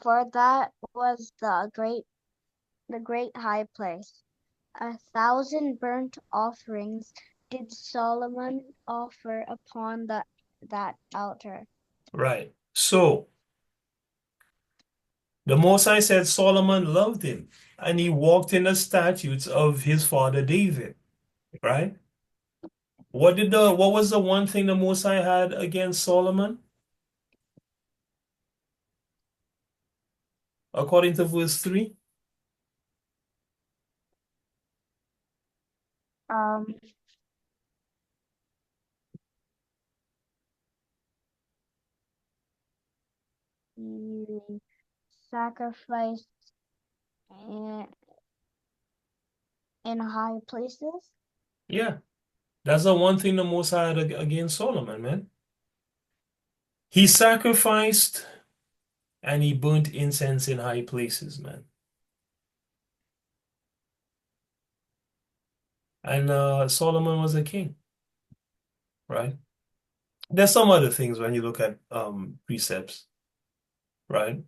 for that was the great high place. 1,000 burnt offerings did Solomon offer upon that altar. Right. So the Most High said Solomon loved him and he walked in the statutes of his father David. Right? What was the one thing the Most High had against Solomon? According to verse 3. He sacrificed in high places. Yeah. That's the one thing the Most High had against Solomon, man. He sacrificed and he burnt incense in high places, man. And Solomon was a king, right? There's some other things when you look at precepts, right?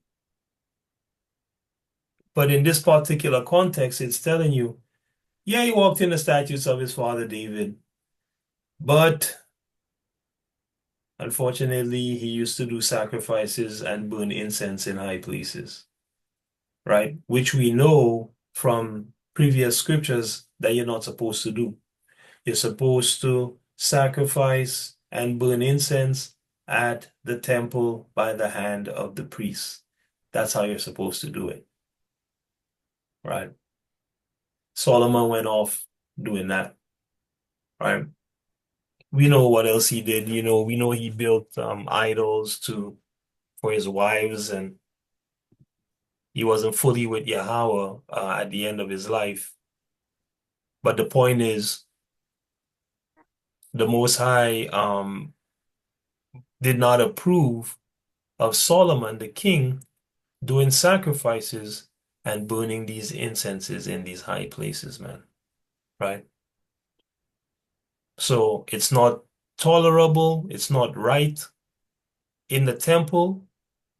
But in this particular context, it's telling you, yeah, he walked in the statutes of his father David, but unfortunately, he used to do sacrifices and burn incense in high places, right? Which we know from previous scriptures that you're not supposed to do. You're supposed to sacrifice, and burn incense at the temple by the hand of the priest. That's how you're supposed to do it, right? Solomon went off doing that, right? We know what else he did. We know he built idols for his wives, and he wasn't fully with Yahawah at the end of his life. But the point is, the Most High did not approve of Solomon, the king, doing sacrifices and burning these incenses in these high places, man. Right? So it's not tolerable, it's not right in the temple,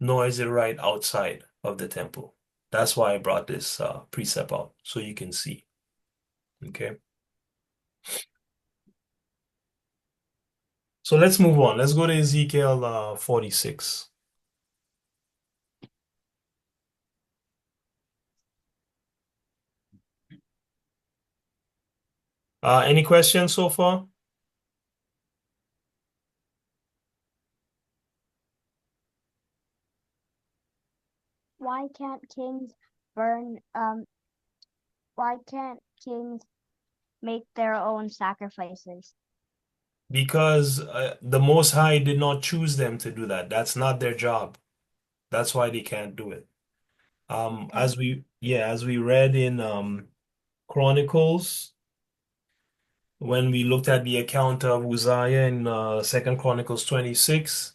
nor is it right outside of the temple. That's why I brought this precept out, so you can see. Okay? So let's move on. Let's go to Ezekiel 46. Any questions so far? Why can't kings burn why can't kings make their own sacrifices? Because the Most High did not choose them to do that. That's not their job. That's why they can't do it. Okay. As we read in Chronicles, when we looked at the account of Uzziah in 2 Chronicles 26,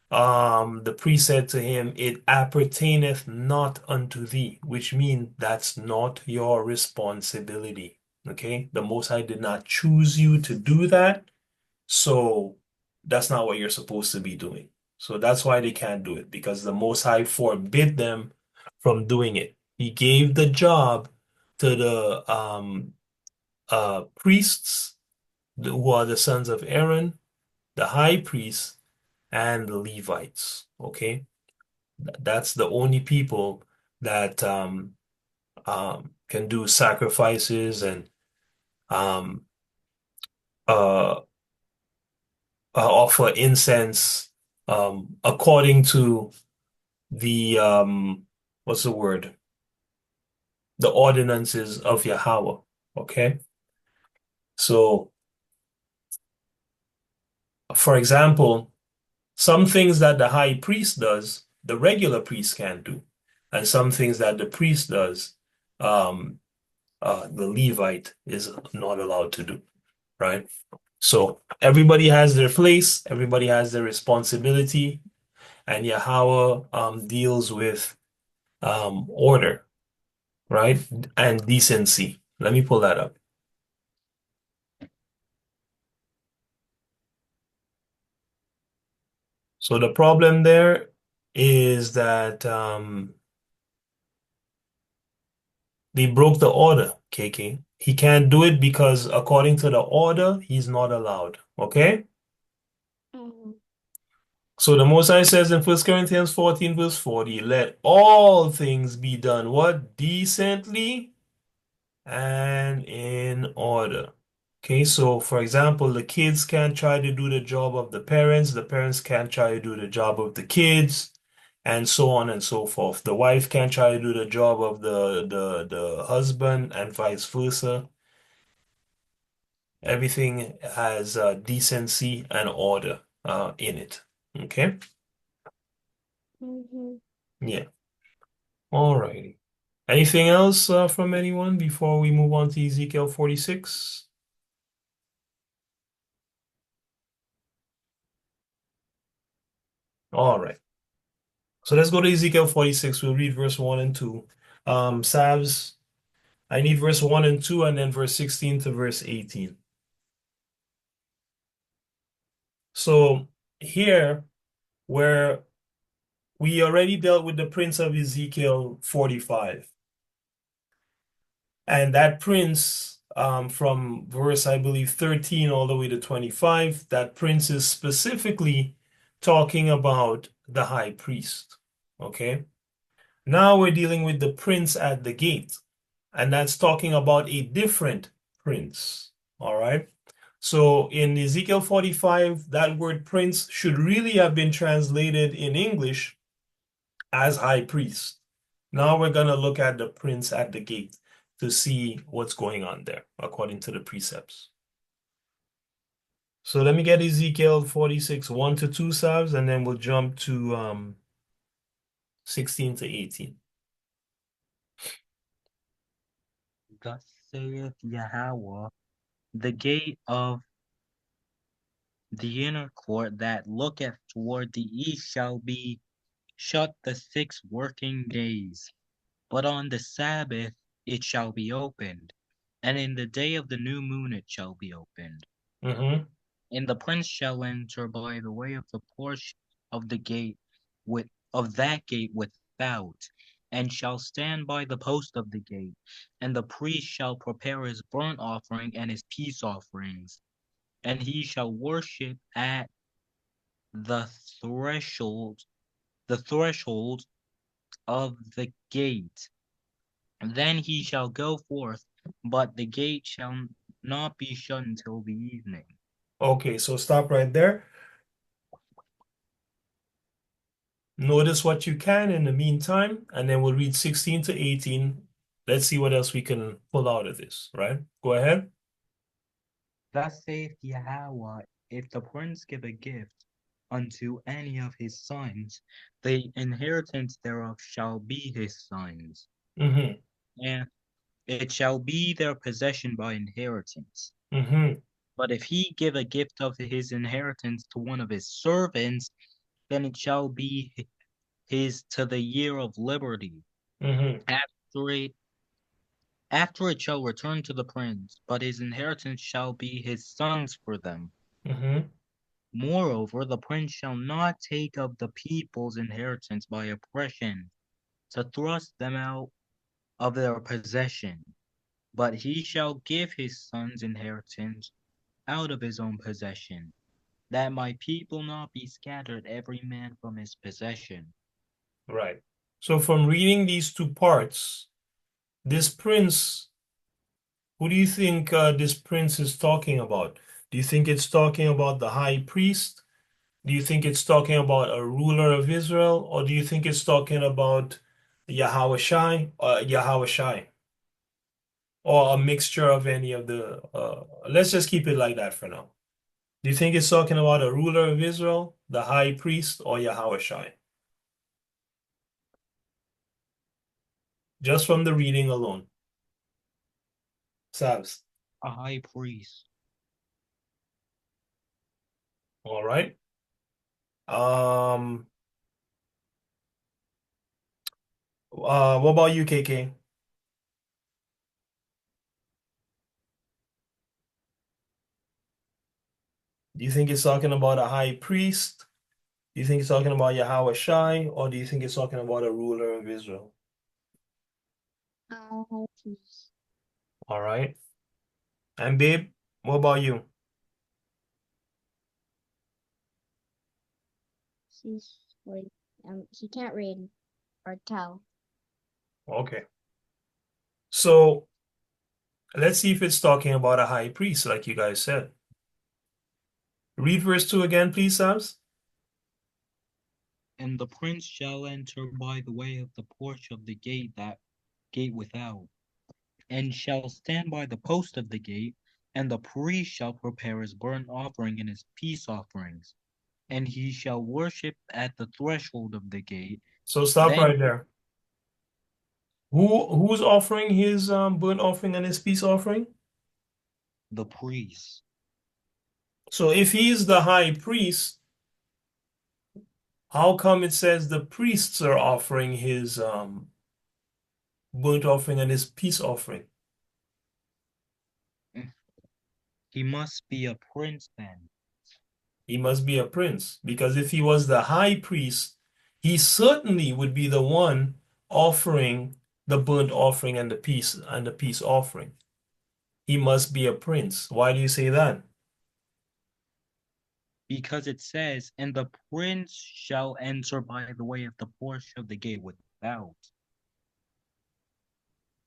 the priest said to him, "It appertaineth not unto thee," which means that's not your responsibility. Okay? The Most High did not choose you to do that, so that's not what you're supposed to be doing. So that's why they can't do it, because the Most High forbid them from doing it. He gave the job to the priests, who are the sons of Aaron, the high priest, and the Levites. Okay? That's the only people that can do sacrifices and um, uh, offer incense according to the what's the word? The ordinances of Yahawah. Okay? So, for example, some things that the high priest does, the regular priest can't do. And some things that the priest does, um, the Levite is not allowed to do, right? So everybody has their place, everybody has their responsibility, and Yahawah deals with order, right? And decency. Let me pull that up. So the problem there is that they broke the order, KK. He can't do it because according to the order, he's not allowed. Okay? Mhm. So the Most High says in 1 Corinthians 14, verse 40, let all things be done what? Decently and in order. Okay, so for example, the kids can't try to do the job of the parents can't try to do the job of the kids, and so on and so forth. The wife can't try to do the job of the husband, and vice versa. Everything has decency and order in it. Okay? Mhm. Yeah. All righty. Anything else from anyone before we move on to Ezekiel 46? All right. So let's go to Ezekiel 46. We'll read verse 1 and 2. Savs, I need verse 1 and 2, and then verse 16 to verse 18. So here, where we already dealt with the prince of Ezekiel 45. And that prince, from verse, I believe, 13 all the way to 25, that prince is specifically talking about the high priest. Okay? Now we're dealing with the prince at the gate, and that's talking about a different prince. All right? So in Ezekiel 45, that word prince should really have been translated in English as high priest. Now we're going to look at the prince at the gate to see what's going on there according to the precepts. So let me get Ezekiel 46, 1 to 2 salves, and then we'll jump to 16 to 18. Thus saith Yahawah, the gate of the inner court that looketh toward the east shall be shut the 6 working days, but on the Sabbath it shall be opened, and in the day of the new moon it shall be opened. Mm-hmm. And the prince shall enter by the way of the porch of the gate of that gate without, and shall stand by the post of the gate, and the priest shall prepare his burnt offering and his peace offerings, and he shall worship at the threshold the threshold of the gate. Then he shall go forth, but the gate shall not be shut until the evening. Okay, so stop right there. Notice what you can in the meantime, and then we'll read 16 to 18. Let's see what else we can pull out of this, right? Go ahead. Thus saith Yahawah, if the prince give a gift unto any of his sons, the inheritance thereof shall be his sons, Mm-hmm. and it shall be their possession by inheritance. Mm-hmm. But if he give a gift of his inheritance to one of his servants, then it shall be his to the year of liberty. Mm-hmm. After it shall return to the prince, but his inheritance shall be his sons for them. Mm-hmm. Moreover, the prince shall not take of the people's inheritance by oppression, to thrust them out of their possession, but he shall give his sons inheritance out of his own possession, that my people not be scattered every man from his possession. Right. So from reading these two parts, this prince, who do you think this prince is talking about? Do you think it's talking about the high priest? Do you think it's talking about a ruler of Israel, or do you think it's talking about Yahawah or a mixture of any of the? Let's just keep it like that for now. Do you think it's talking about a ruler of Israel, the high priest, or Yahawah? Just from the reading alone. Sabs. A high priest. All right. Um, what about you, KK? Do you think it's talking about a high priest? Do you think it's talking about Yahawah, or do you think it's talking about a ruler of Israel? Peace. All right. And babe, what about you? She's like, she can't read or tell. Okay. So let's see if it's talking about a high priest, like you guys said. Read verse 2 again, please, Sabs. And the prince shall enter by the way of the porch of the gate that gate without, and shall stand by the post of the gate, and the priest shall prepare his burnt offering and his peace offerings, and he shall worship at the threshold of the gate. So stop Then right there. Who's offering his burnt offering and his peace offering? the priest, So if he's the high priest, how come it says the priests are offering his burnt offering and his peace offering? he must be a prince then. He must be a prince, because if he was the high priest, he certainly would be the one offering the burnt offering and the peace offering. He must be a prince. Why do you say that? Because it says, and the prince shall enter by the way of the porch of the gate without.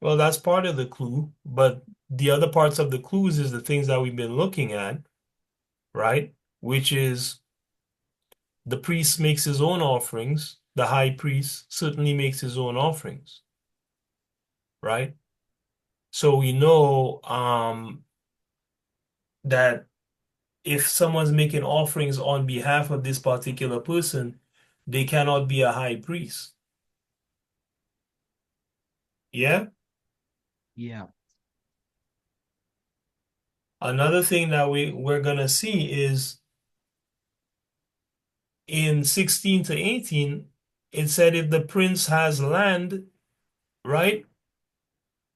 Well, that's part of the clue, but the other parts of the clues is the things that we've been looking at. right? Which is the priest makes his own offerings. The high priest certainly makes his own offerings, right? So we know that if someone's making offerings on behalf of this particular person, they cannot be a high priest. Yeah? Yeah. Another thing that we're gonna see is in 16 to 18, it said if the prince has land, right,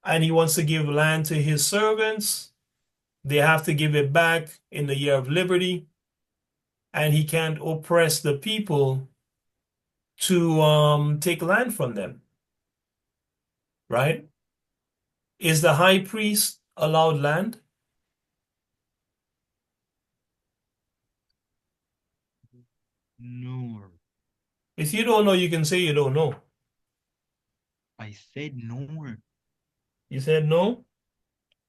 and he wants to give land to his servants, they have to give it back in the year of liberty, and he can't oppress the people to take land from them, right? Is the high priest allowed land? No. If you don't know, you can say you don't know. I said no. You said no?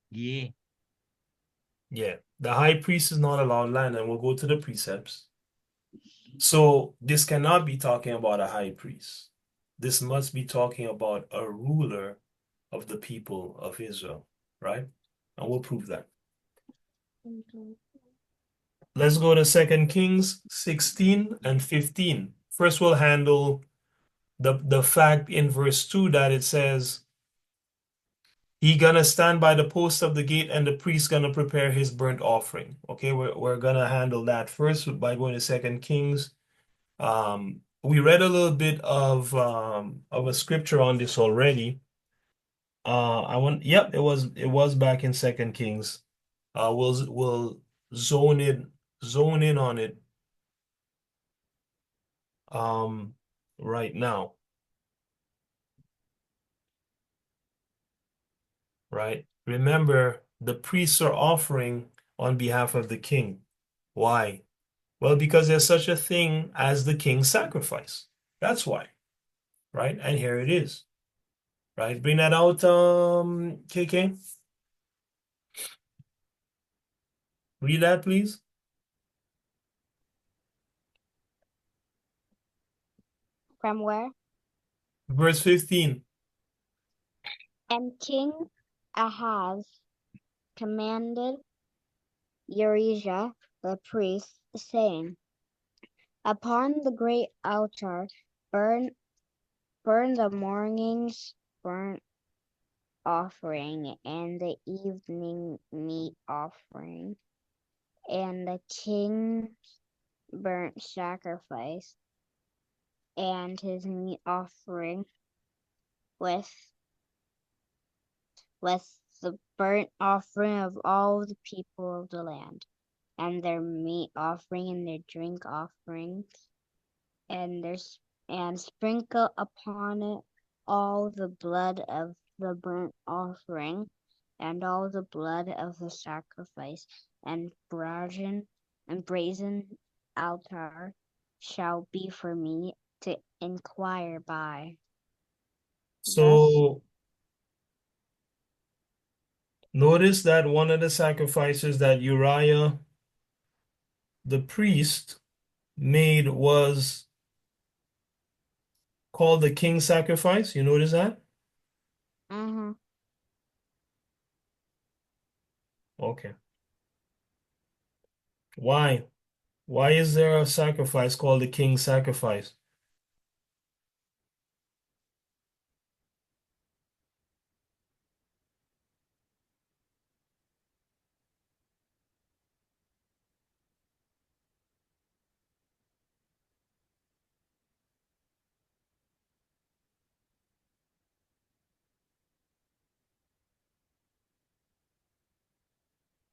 Yeah. Yeah. The high priest is not allowed land, and we'll go to the precepts. So this cannot be talking about a high priest. This must be talking about a ruler of the people of Israel, right? And we'll prove that. Let's go to 2 Kings 16 and 15. First, we'll handle the fact in verse 2 that it says, he gonna stand by the post of the gate and the priest gonna prepare his burnt offering. Okay, we're gonna handle that first by going to 2 Kings. We read a little bit of a scripture on this already. Yep, it was back in 2 Kings. We'll zone in on it um right now, right? Remember, the priests are offering on behalf of the king. Why? Well, because there's such a thing as the king's sacrifice. That's why, right? And here it is, right? Bring that out, KK. Read that, please. From where? Verse 15. And King Ahaz commanded Urijah the priest, saying, upon the great altar burn the morning's burnt offering and the evening meat offering, and the king's burnt sacrifice, and his meat offering with the burnt offering of all the people of the land, and their meat offering and their drink offerings, and sprinkle upon it all the blood of the burnt offering, and all the blood of the sacrifice, and brazen altar shall be for me to inquire by. Thus, So notice that one of the sacrifices that Uriah the priest made was called the king's sacrifice. You notice that? Okay. Why? Why is there a sacrifice called the king's sacrifice?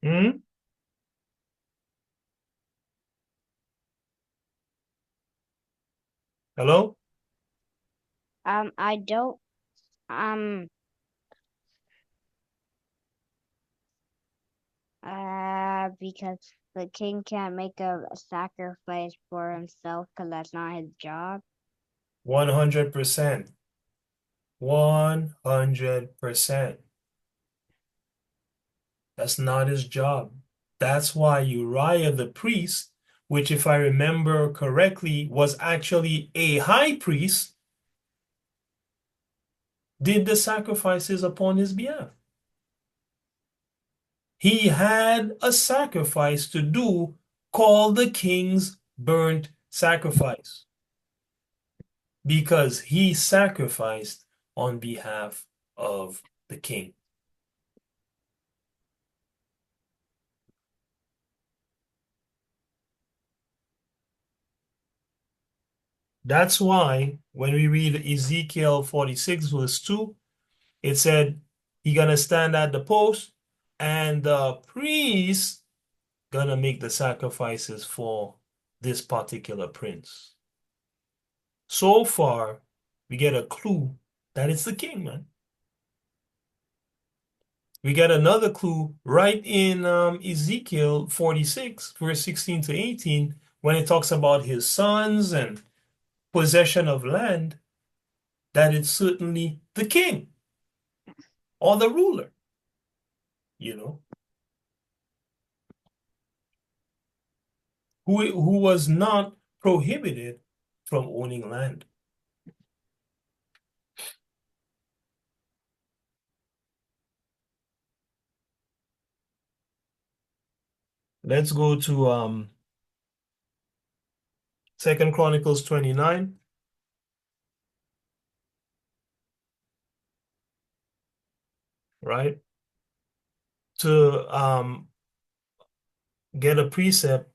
Hmm? Hello? I don't because the king can't make a sacrifice for himself because that's not his job. 100%. 100%. That's not his job. That's why Uriah the priest, which if I remember correctly, was actually a high priest, did the sacrifices upon his behalf. He had a sacrifice to do called the king's burnt sacrifice because he sacrificed on behalf of the king. That's why when we read Ezekiel 46 verse 2, it said he gonna stand at the post and the priest gonna make the sacrifices for this particular prince. So far, we get a clue that it's the king, man. We get another clue right in Ezekiel 46, verse 16 to 18, when it talks about his sons and possession of land, that it's certainly the king or the ruler, you know, who was not prohibited from owning land. Let's go to 2 Chronicles 29. Right? To get a precept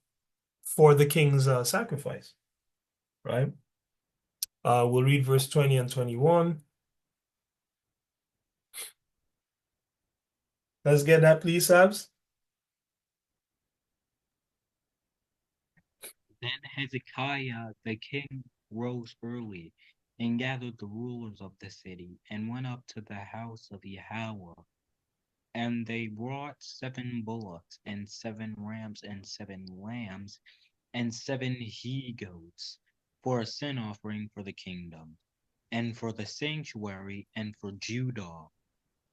for the king's sacrifice, right? We'll read verse 20 and 21. Let's get that, please, Sabs. Then Hezekiah the king rose early and gathered the rulers of the city and went up to the house of Yahawah. And they brought 7 bullocks and 7 rams and 7 lambs and 7 he-goats for a sin offering for the kingdom and for the sanctuary and for Judah.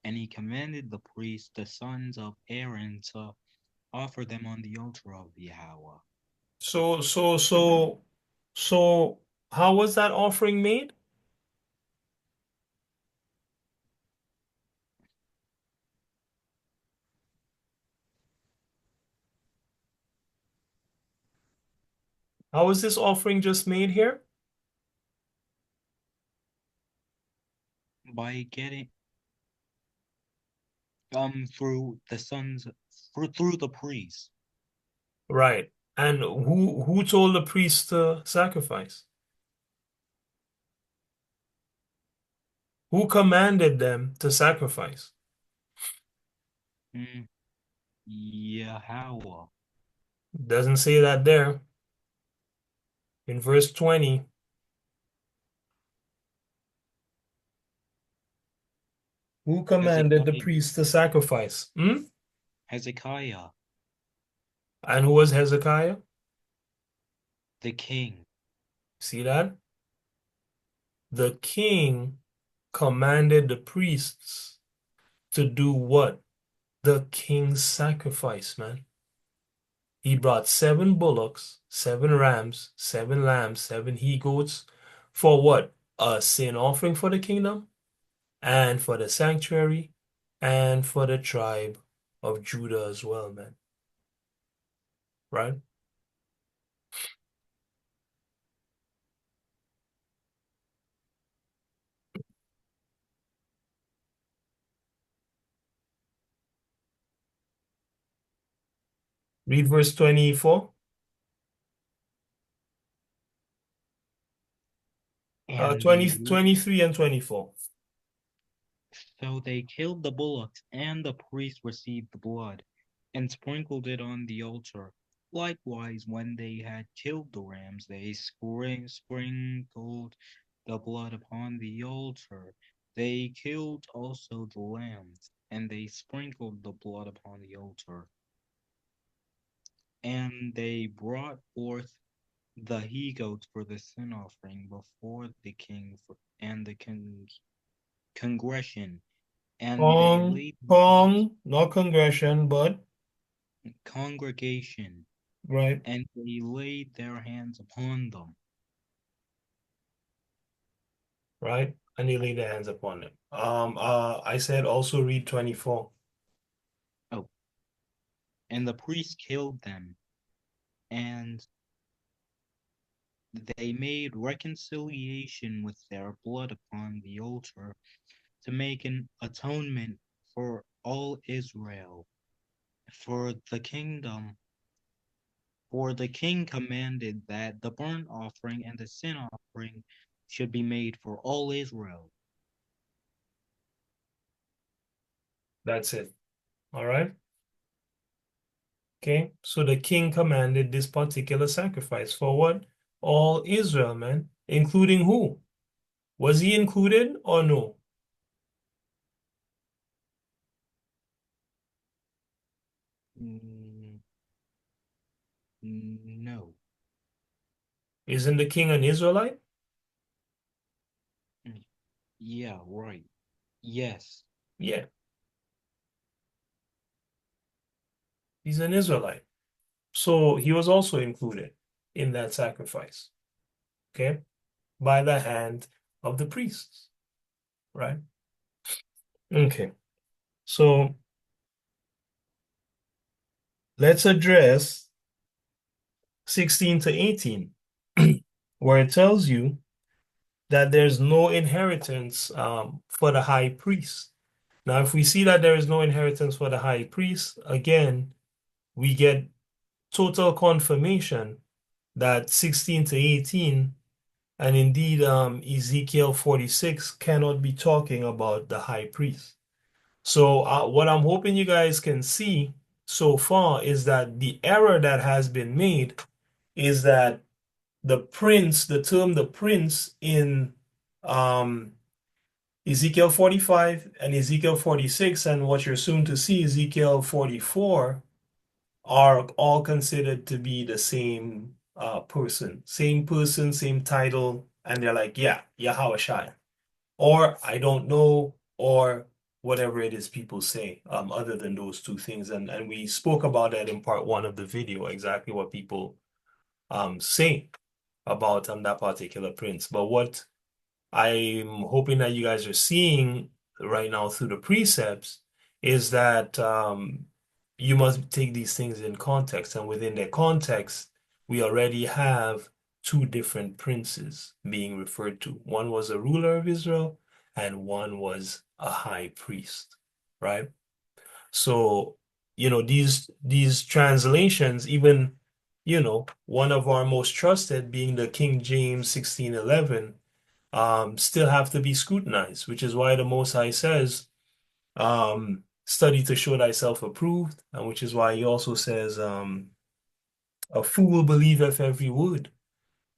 And he commanded the priests, the sons of Aaron, to offer them on the altar of Yahawah. So, how was that offering made? How was this offering just made here? By getting through the sons through the priests. Right. And who told the priest to sacrifice? Who commanded them to sacrifice? Yahawah. Doesn't say that there. In verse 20, who commanded the Hezekiah. priest to sacrifice? Hezekiah, And who was Hezekiah? the king. See that? The king commanded the priests to do what? The king's sacrifice, man. He brought 7 bullocks, 7 rams, 7 lambs, 7 he-goats for what? A sin offering for the kingdom and for the sanctuary and for the tribe of Judah as well, man. Right? Read verse 24. And 23 and 24. so they killed the bullocks, and the priest received the blood, and sprinkled it on the altar. Likewise, when they had killed the rams, they sprinkled the blood upon the altar. They killed also the lambs, and they sprinkled the blood upon the altar. And they brought forth the he-goats for the sin offering before the king and the congregation, and they laid Not congregation, but congregation, right? and they laid their hands upon them. Right? And they lay their hands upon them. I said also read 24. Oh, and the priests killed them, and they made reconciliation with their blood upon the altar to make an atonement for all Israel. For the kingdom, for the king commanded that the burnt offering and the sin offering should be made for all Israel. That's it. All right. Okay. So the king commanded this particular sacrifice for what? All Israel, man. Including who? Was he included or no? Mm, no. Isn't the king an Israelite? Mm, yeah, right. Yes. Yeah, he's an Israelite. So he was also included in that sacrifice. Okay. By the hand of the priests. Right? Okay. So let's address 16 to 18, where it tells you that there's no inheritance for the high priest. Now, if we see that there is no inheritance for the high priest, again, we get total confirmation that 16 to 18, and indeed Ezekiel 46 cannot be talking about the high priest. So what I'm hoping you guys can see so far is that the error that has been made is that the prince, the term the prince in um, Ezekiel 45 and Ezekiel 46, and what you're soon to see, Ezekiel 44, are all considered to be the same person, same title, and they're like, yeah, Yahawah, or I don't know, or whatever it is people say, other than those two things. And we spoke about that in part one of the video, exactly what people say about that particular prince. But what I'm hoping that you guys are seeing right now through the precepts is that you must take these things in context. And within their context, we already have two different princes being referred to. One was a ruler of Israel, and one was a high priest, right? So, these translations, even, one of our most trusted being the King James 1611, still have to be scrutinized, which is why the Most High says, study to show thyself approved, and which is why he also says, a fool believeth every word,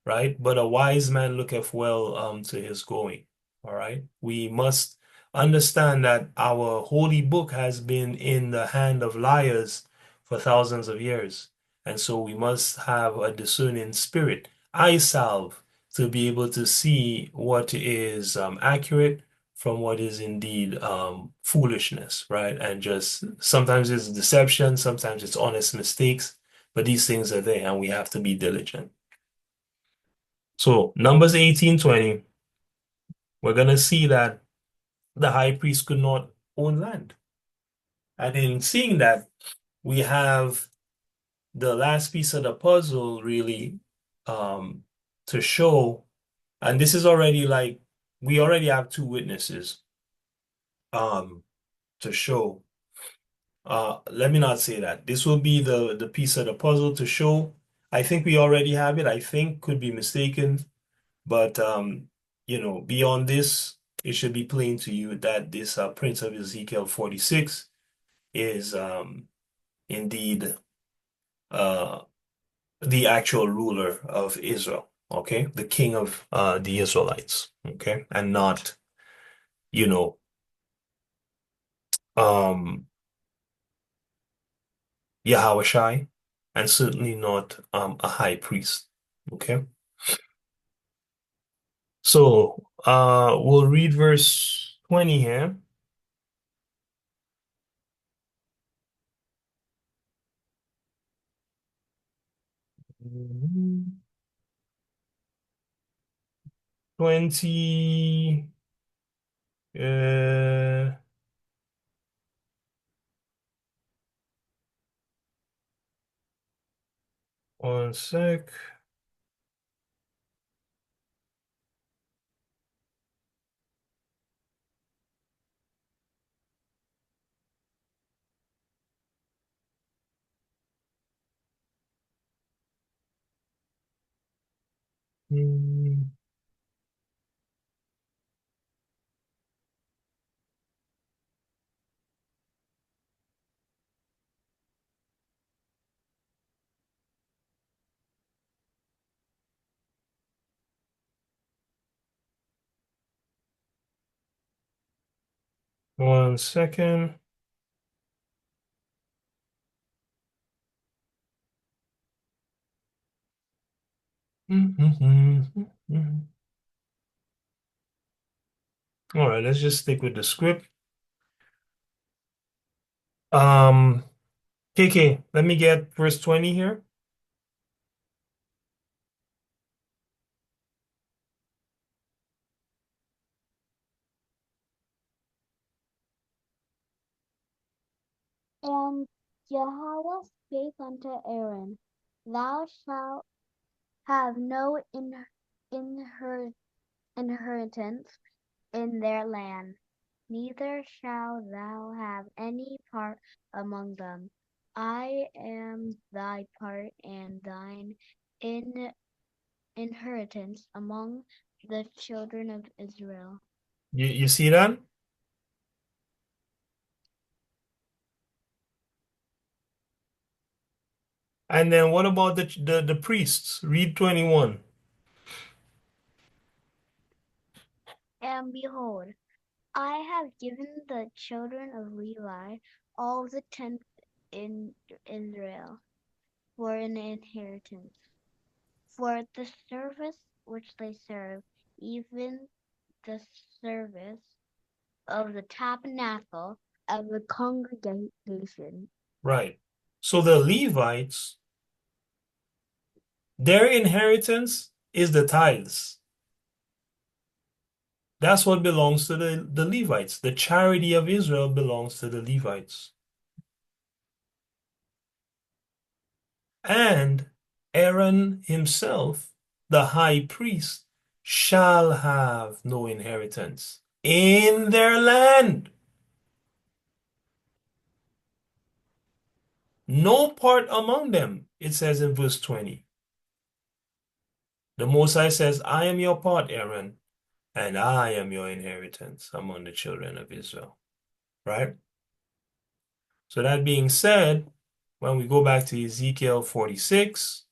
right? But a wise man looketh well to his going. All right. We must understand that our holy book has been in the hand of liars for thousands of years. And so we must have a discerning spirit, eye salve, to be able to see what is accurate from what is indeed foolishness, right? And just sometimes it's deception, sometimes it's honest mistakes, but these things are there and we have to be diligent. So Numbers 18:20, we're going to see that the high priest could not own land. And in seeing that, we have the last piece of the puzzle really to show, and this is already like, we already have two witnesses um, to show. Let me not say that. This will be the piece of the puzzle to show. I think we already have it. I think, could be mistaken. But beyond this, it should be plain to you that this Prince of Ezekiel 46 is indeed uh, the actual ruler of Israel, okay? The king of the Israelites, okay? And not, you know, um, Yahawah, and certainly not a high priest, okay? So we'll read verse 20 here. 20 one sec. Mm, 1 second. All right, let's just stick with the script. KK, let me get verse 20 here. And Yahawah spake unto Aaron, Thou shalt have no inheritance in their land, neither shalt thou have any part among them. I am thy part and thine inheritance among the children of Israel. You see that? And then what about the priests? Read 21. And behold, I have given the children of Levi all the tenth in Israel for an inheritance, for the service which they serve, even the service of the tabernacle of the congregation. Right. So the Levites, their inheritance is the tithes. That's what belongs to the Levites. The charity of Israel belongs to the Levites. And Aaron himself, the high priest, shall have no inheritance in their land. No part among them, it says in verse 20. The Most High says, I am your part, Aaron, and I am your inheritance among the children of Israel. Right? So that being said, when we go back to Ezekiel 46,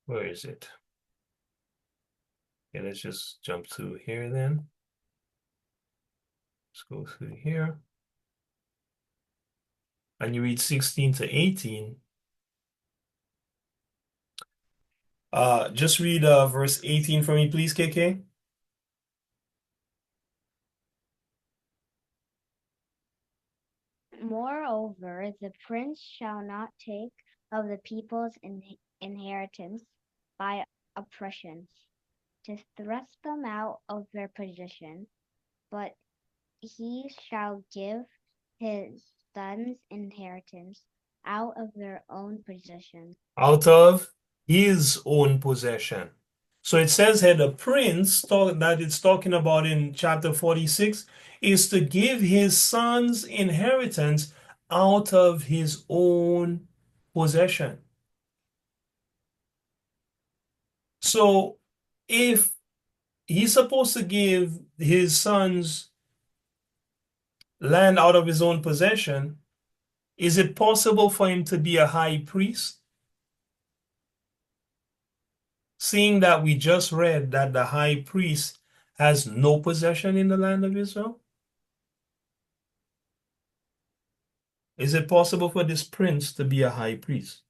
where is it? Okay, let's just jump to here then. Let's go through here. And you read 16 to 18. Just read verse 18 for me, please, KK. Moreover, the prince shall not take of the people's inheritance by oppression, to thrust them out of their position, but he shall give his sons inheritance out of their own possession. Out of his own possession. So it says here the prince that it's talking about in chapter 46 is to give his sons inheritance out of his own possession. So if he's supposed to give his sons land out of his own possession, is it possible for him to be a high priest? Seeing that we just read that the high priest has no possession in the land of Israel? Is it possible for this prince to be a high priest?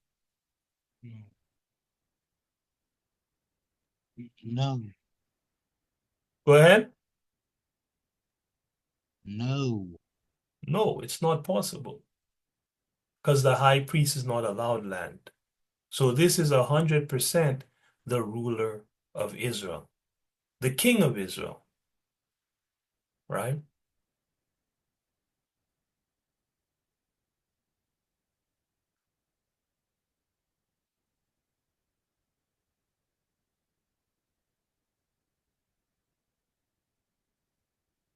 No, Go ahead. no. No, it's not possible because the high priest is not allowed land. So this is 100% the ruler of Israel, the king of Israel, right?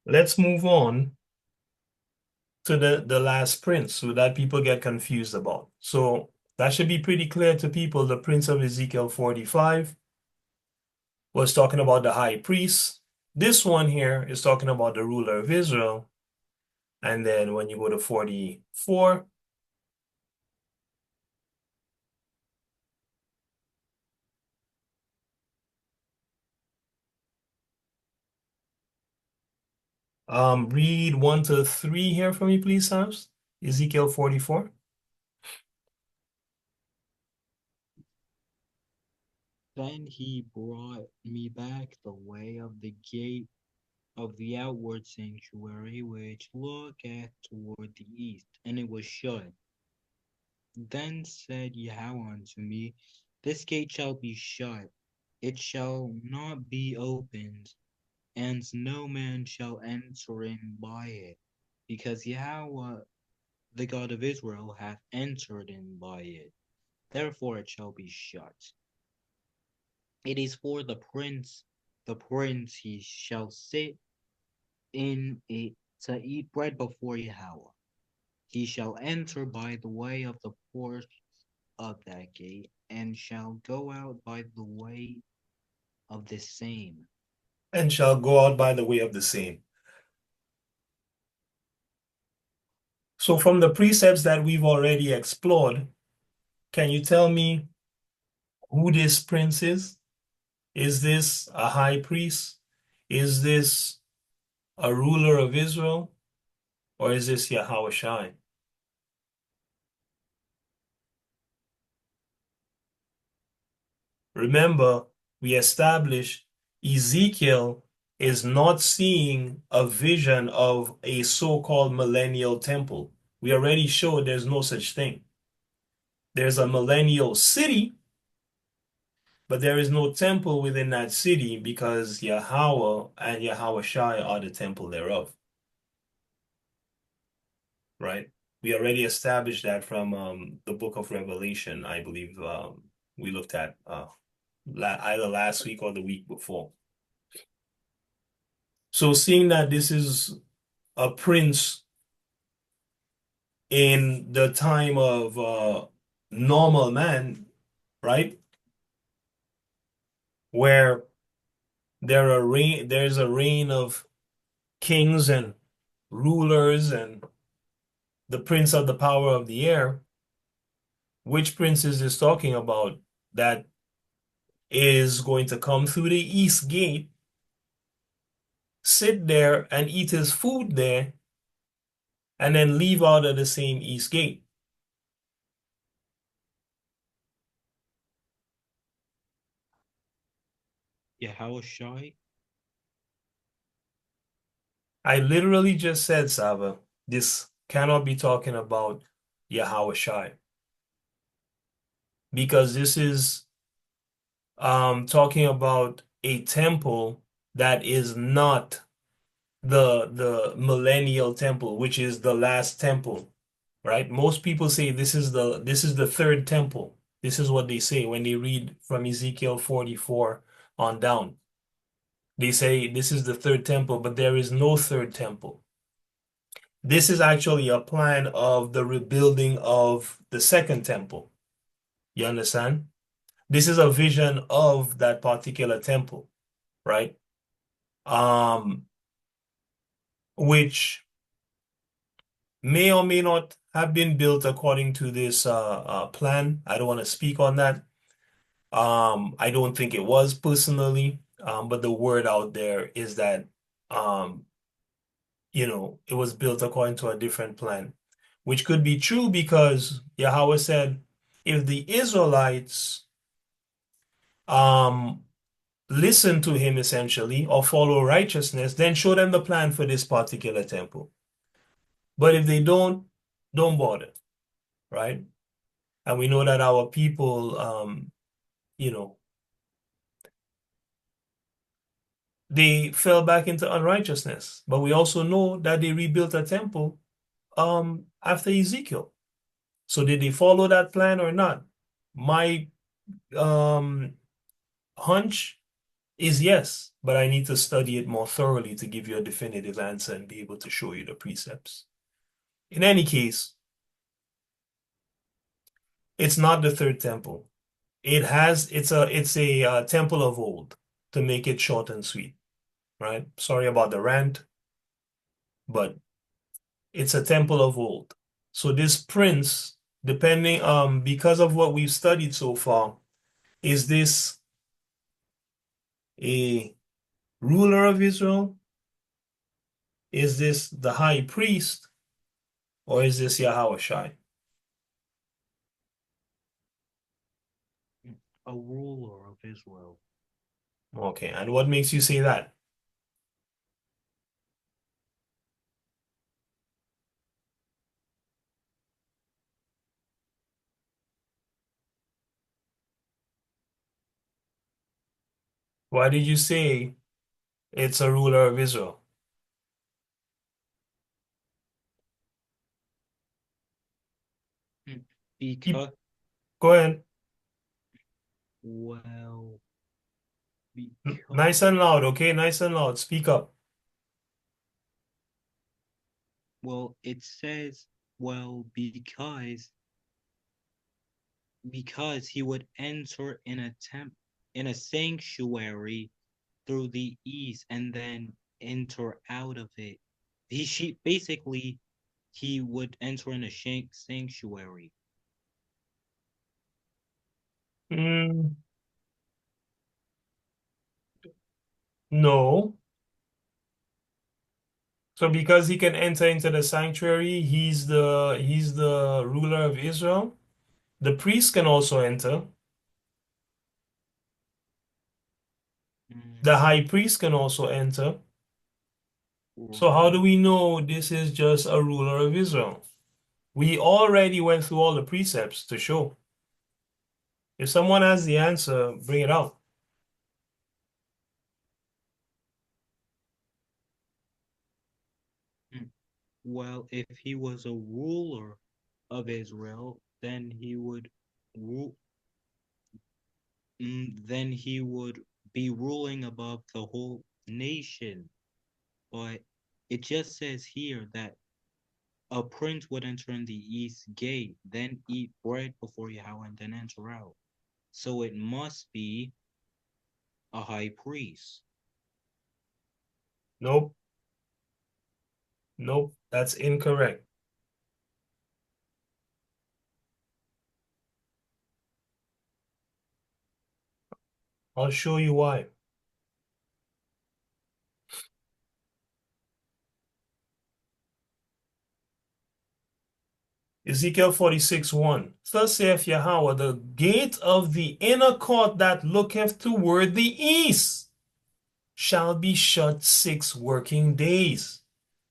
Let's move on to the last prince so that people get confused about. So that should be pretty clear to people. The prince of Ezekiel 45 was talking about the high priest. This one here is talking about the ruler of Israel. And then when you go to 44, read 1 to 3 here for me, please, Sams. Ezekiel 44. Then he brought me back the way of the gate of the outward sanctuary, which looketh toward the east, and it was shut. Then said Yahawah unto me, This gate shall be shut, it shall not be opened, and no man shall enter in by it, because Yahawah, the God of Israel, hath entered in by it. Therefore it shall be shut. It is for the prince he shall sit in it to eat bread before Yahawah. He shall enter by the way of the porch of that gate, and shall go out by the way of the same. And shall go out by the way of the same. So from the precepts that we've already explored, can you tell me who this prince is? Is this a high priest? Is this a ruler of Israel? Or is this Yahawah? Remember, we established Ezekiel is not seeing a vision of a so-called millennial temple. We already showed there's no such thing. There's a millennial city, but there is no temple within that city because Yahawah and Yahawah are the temple thereof, right? We already established that from the book of Revelation, I believe we looked at either last week or the week before. So seeing that this is a prince in the time of normal man, right? Where there's a reign of kings and rulers and the prince of the power of the air. Which prince is this talking about that is going to come through the east gate, sit there and eat his food there, and then leave out of the same east gate? Yahawah. I literally just said, Saba, this cannot be talking about Yahawah because this is talking about a temple that is not the millennial temple, which is the last temple, right? Most people say this is the third temple. This is what they say when they read from Ezekiel 44 on down. They say this is the third temple, but there is no third temple. This is actually a plan of the rebuilding of the second temple. You understand? This is a vision of that particular temple, right? Um, which may or may not have been built according to this plan. I don't want to speak on that. I don't think it was personally, but the word out there is that um, it was built according to a different plan, which could be true because Yahweh said, if the Israelites um, listen to him essentially or follow righteousness, then show them the plan for this particular temple. But if they don't bother, right? And we know that our people, you know, they fell back into unrighteousness. But we also know that they rebuilt a temple after Ezekiel. So did they follow that plan or not? My um hunch is yes, but I need to study it more thoroughly to give you a definitive answer and be able to show you the precepts. In any case, it's not the third temple. It's a temple of old, to make it short and sweet, right? Sorry about the rant, but it's a temple of old. So this prince, depending because of what we've studied so far, is this a ruler of Israel? Is this the high priest? Or is this Yahawah? A ruler of Israel. Okay, and what makes you say that? Why did you say it's a ruler of Israel? Mm. Keep, Because, go ahead. well, Nice because, and loud, okay? Nice and loud. Speak up. well, it says, well, because he would enter in a sanctuary through the east and then enter out of it. Basically he would enter in a sanctuary. Mm, no. So because he can enter into the sanctuary, he's the ruler of Israel. The priest can also enter. The Mm, high priest can also enter. So how do right. we know this is just a ruler of Israel? We already went through all the precepts to show. If someone has the answer, bring it out. Mm. Well, if he was a ruler of Israel, then he would be ruling above the whole nation. But it just says here that a prince would enter in the east gate, then eat bread before Yahweh, and then enter out. So it must be a high priest. Nope, nope, that's incorrect. I'll show you why. Ezekiel 46:1. Thus saith Yahawah, the gate of the inner court that looketh toward the east shall be shut 6 working days.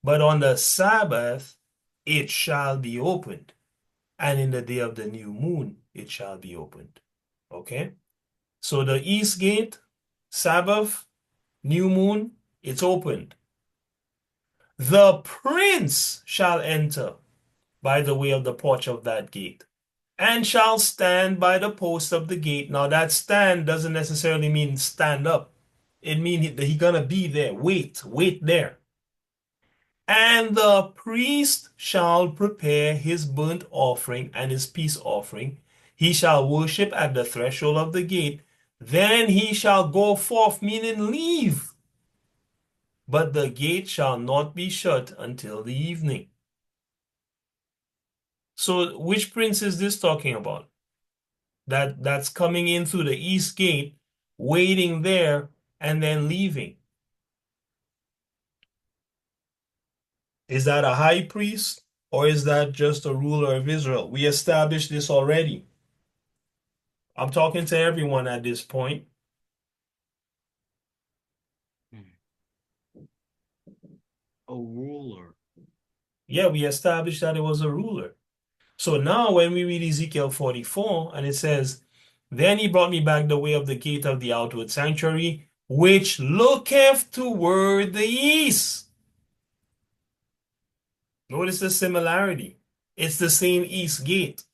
But on the Sabbath it shall be opened, and in the day of the new moon it shall be opened. Okay? So the east gate, Sabbath, new moon, it's opened. The prince shall enter by the way of the porch of that gate, and shall stand by the post of the gate. Now that stand doesn't necessarily mean stand up. It means that he's gonna be there. Wait there. And the priest shall prepare his burnt offering and his peace offering. He shall worship at the threshold of the gate. Then he shall go forth, meaning leave. But the gate shall not be shut until the evening. So which prince is this talking about? That's coming in through the east gate, waiting there, and then leaving. Is that a high priest or is that just a ruler of Israel? We established this already. I'm talking to everyone at this point. Hmm. A ruler. Yeah, we established that it was a ruler. So now when we read Ezekiel 44 and it says, then he brought me back the way of the gate of the outward sanctuary, which looketh toward the east. Notice the similarity. It's the same east gate.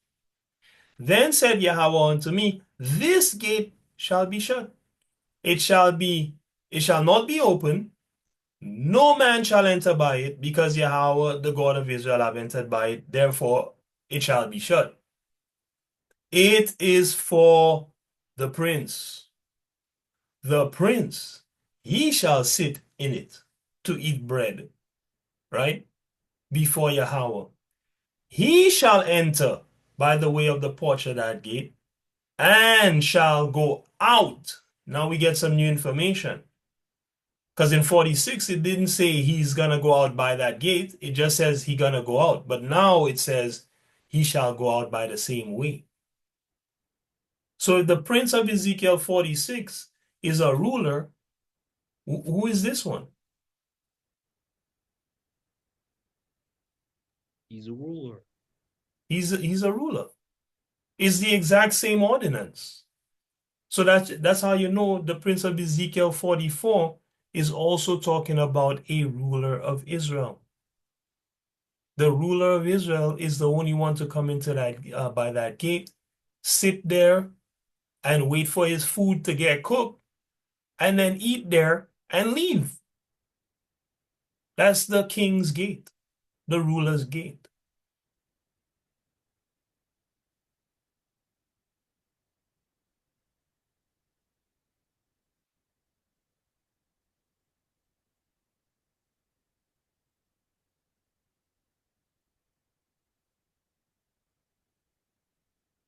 Then said Yahawah unto me, this gate shall be shut. It shall not be open. No man shall enter by it, because Yahawah, the God of Israel, have entered by it. Therefore, it shall be shut. It is for the prince. The prince, he shall sit in it to eat bread, right? Before Yahawah. He shall enter by the way of the porch of that gate and shall go out. Now we get some new information. Because in 46, it didn't say he's going to go out by that gate. It just says he's going to go out. But now it says he shall go out by the same way. So if the prince of Ezekiel 46 is a ruler, who is this one? He's a ruler. He's a ruler. It's the exact same ordinance. So that's how you know the prince of Ezekiel 44 is also talking about a ruler of Israel. The ruler of Israel is the only one to come into that by that gate, sit there and wait for his food to get cooked, and then eat there and leave. That's the king's gate, the ruler's gate.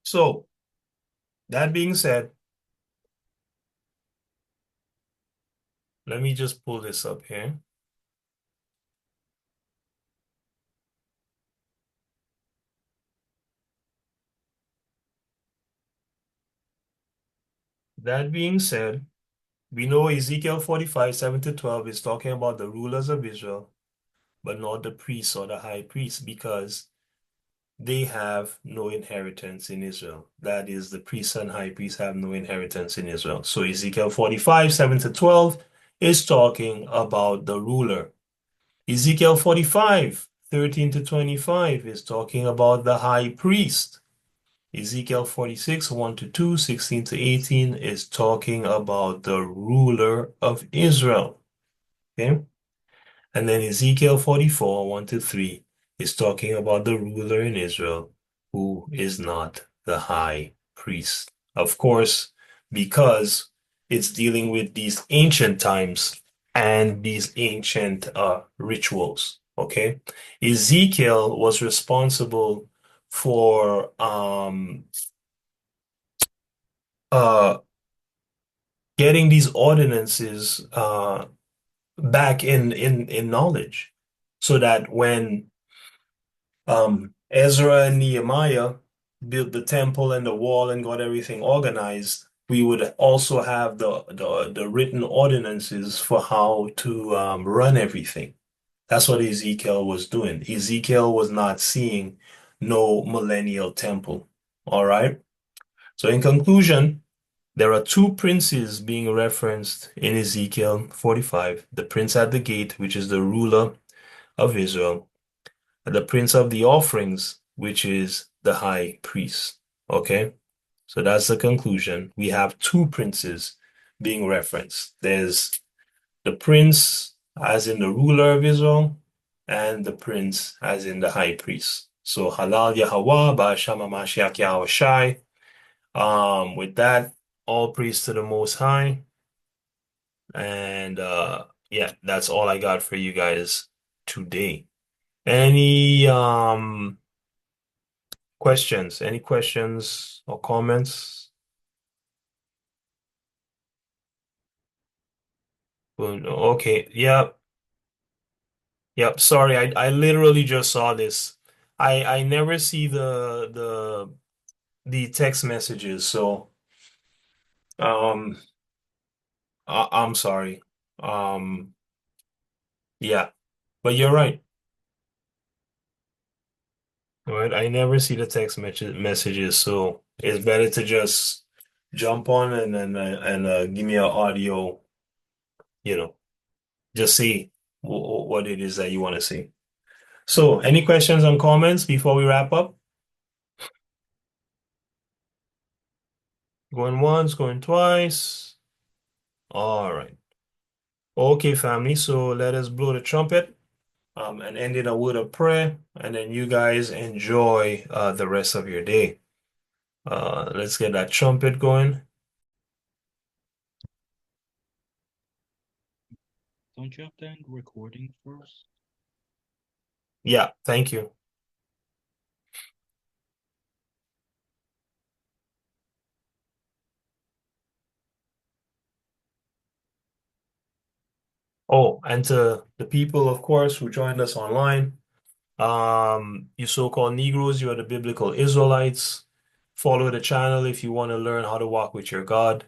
So, that being said, let me just pull this up here. That being said, we know Ezekiel 45, 7 to 12 is talking about the rulers of Israel, but not the priests or the high priests, because they have no inheritance in Israel. That is, the priests and high priests have no inheritance in Israel. So Ezekiel 45, 7 to 12 is talking about the ruler. Ezekiel 45, 13 to 25 is talking about the high priest. Ezekiel 46, 1 to 2, 16 to 18 is talking about the ruler of Israel. Okay? And then Ezekiel 44, 1 to 3 is talking about the ruler in Israel who is not the high priest. Of course, because it's dealing with these ancient times and these ancient rituals. Okay? Ezekiel was responsible for uh getting these ordinances back in knowledge, so that when Ezra and Nehemiah built the temple and the wall and got everything organized, we would also have the written ordinances for how to run everything. That's what Ezekiel was doing. Ezekiel was not seeing no millennial temple. All right. So in conclusion, there are two princes being referenced in Ezekiel 45. The prince at the gate, which is the ruler of Israel, and the prince of the offerings, which is the high priest. Okay? So that's the conclusion. We have two princes being referenced. There's the prince as in the ruler of Israel, and the prince as in the high priest. So Halal Yahawah, Ba'asham HaMashiach Yahweh Shai. With that, all praise to the Most High. And yeah, that's all I got for you guys today. Any questions? Any questions or comments? Well, okay, yep. Yep, sorry, I literally just saw this. I never see the text messages, so um I'm sorry. Um yeah, but you're right. All right, I never see the text messages, so it's better to just jump on and give me an audio, you know, just see what it is that you want to see. So, any questions and comments before we wrap up? Going once, going twice. All right. Okay, family. So let us blow the trumpet, and end in a word of prayer, and then you guys enjoy the rest of your day. Let's get that trumpet going. Don't you have to end recording first? Yeah, thank you. Oh, and to the people, of course, who joined us online, you so-called Negroes, you are the biblical Israelites. Follow the channel if you want to learn how to walk with your God.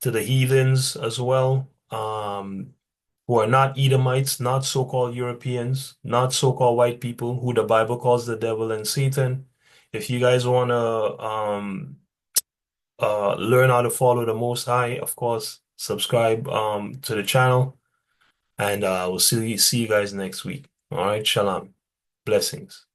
To the heathens as well, who are not Edomites, not so-called Europeans, not so-called white people, who the Bible calls the devil and Satan. If you guys want to learn how to follow the Most High, of course, subscribe to the channel, and we'll see you guys next week. All right, shalom, blessings.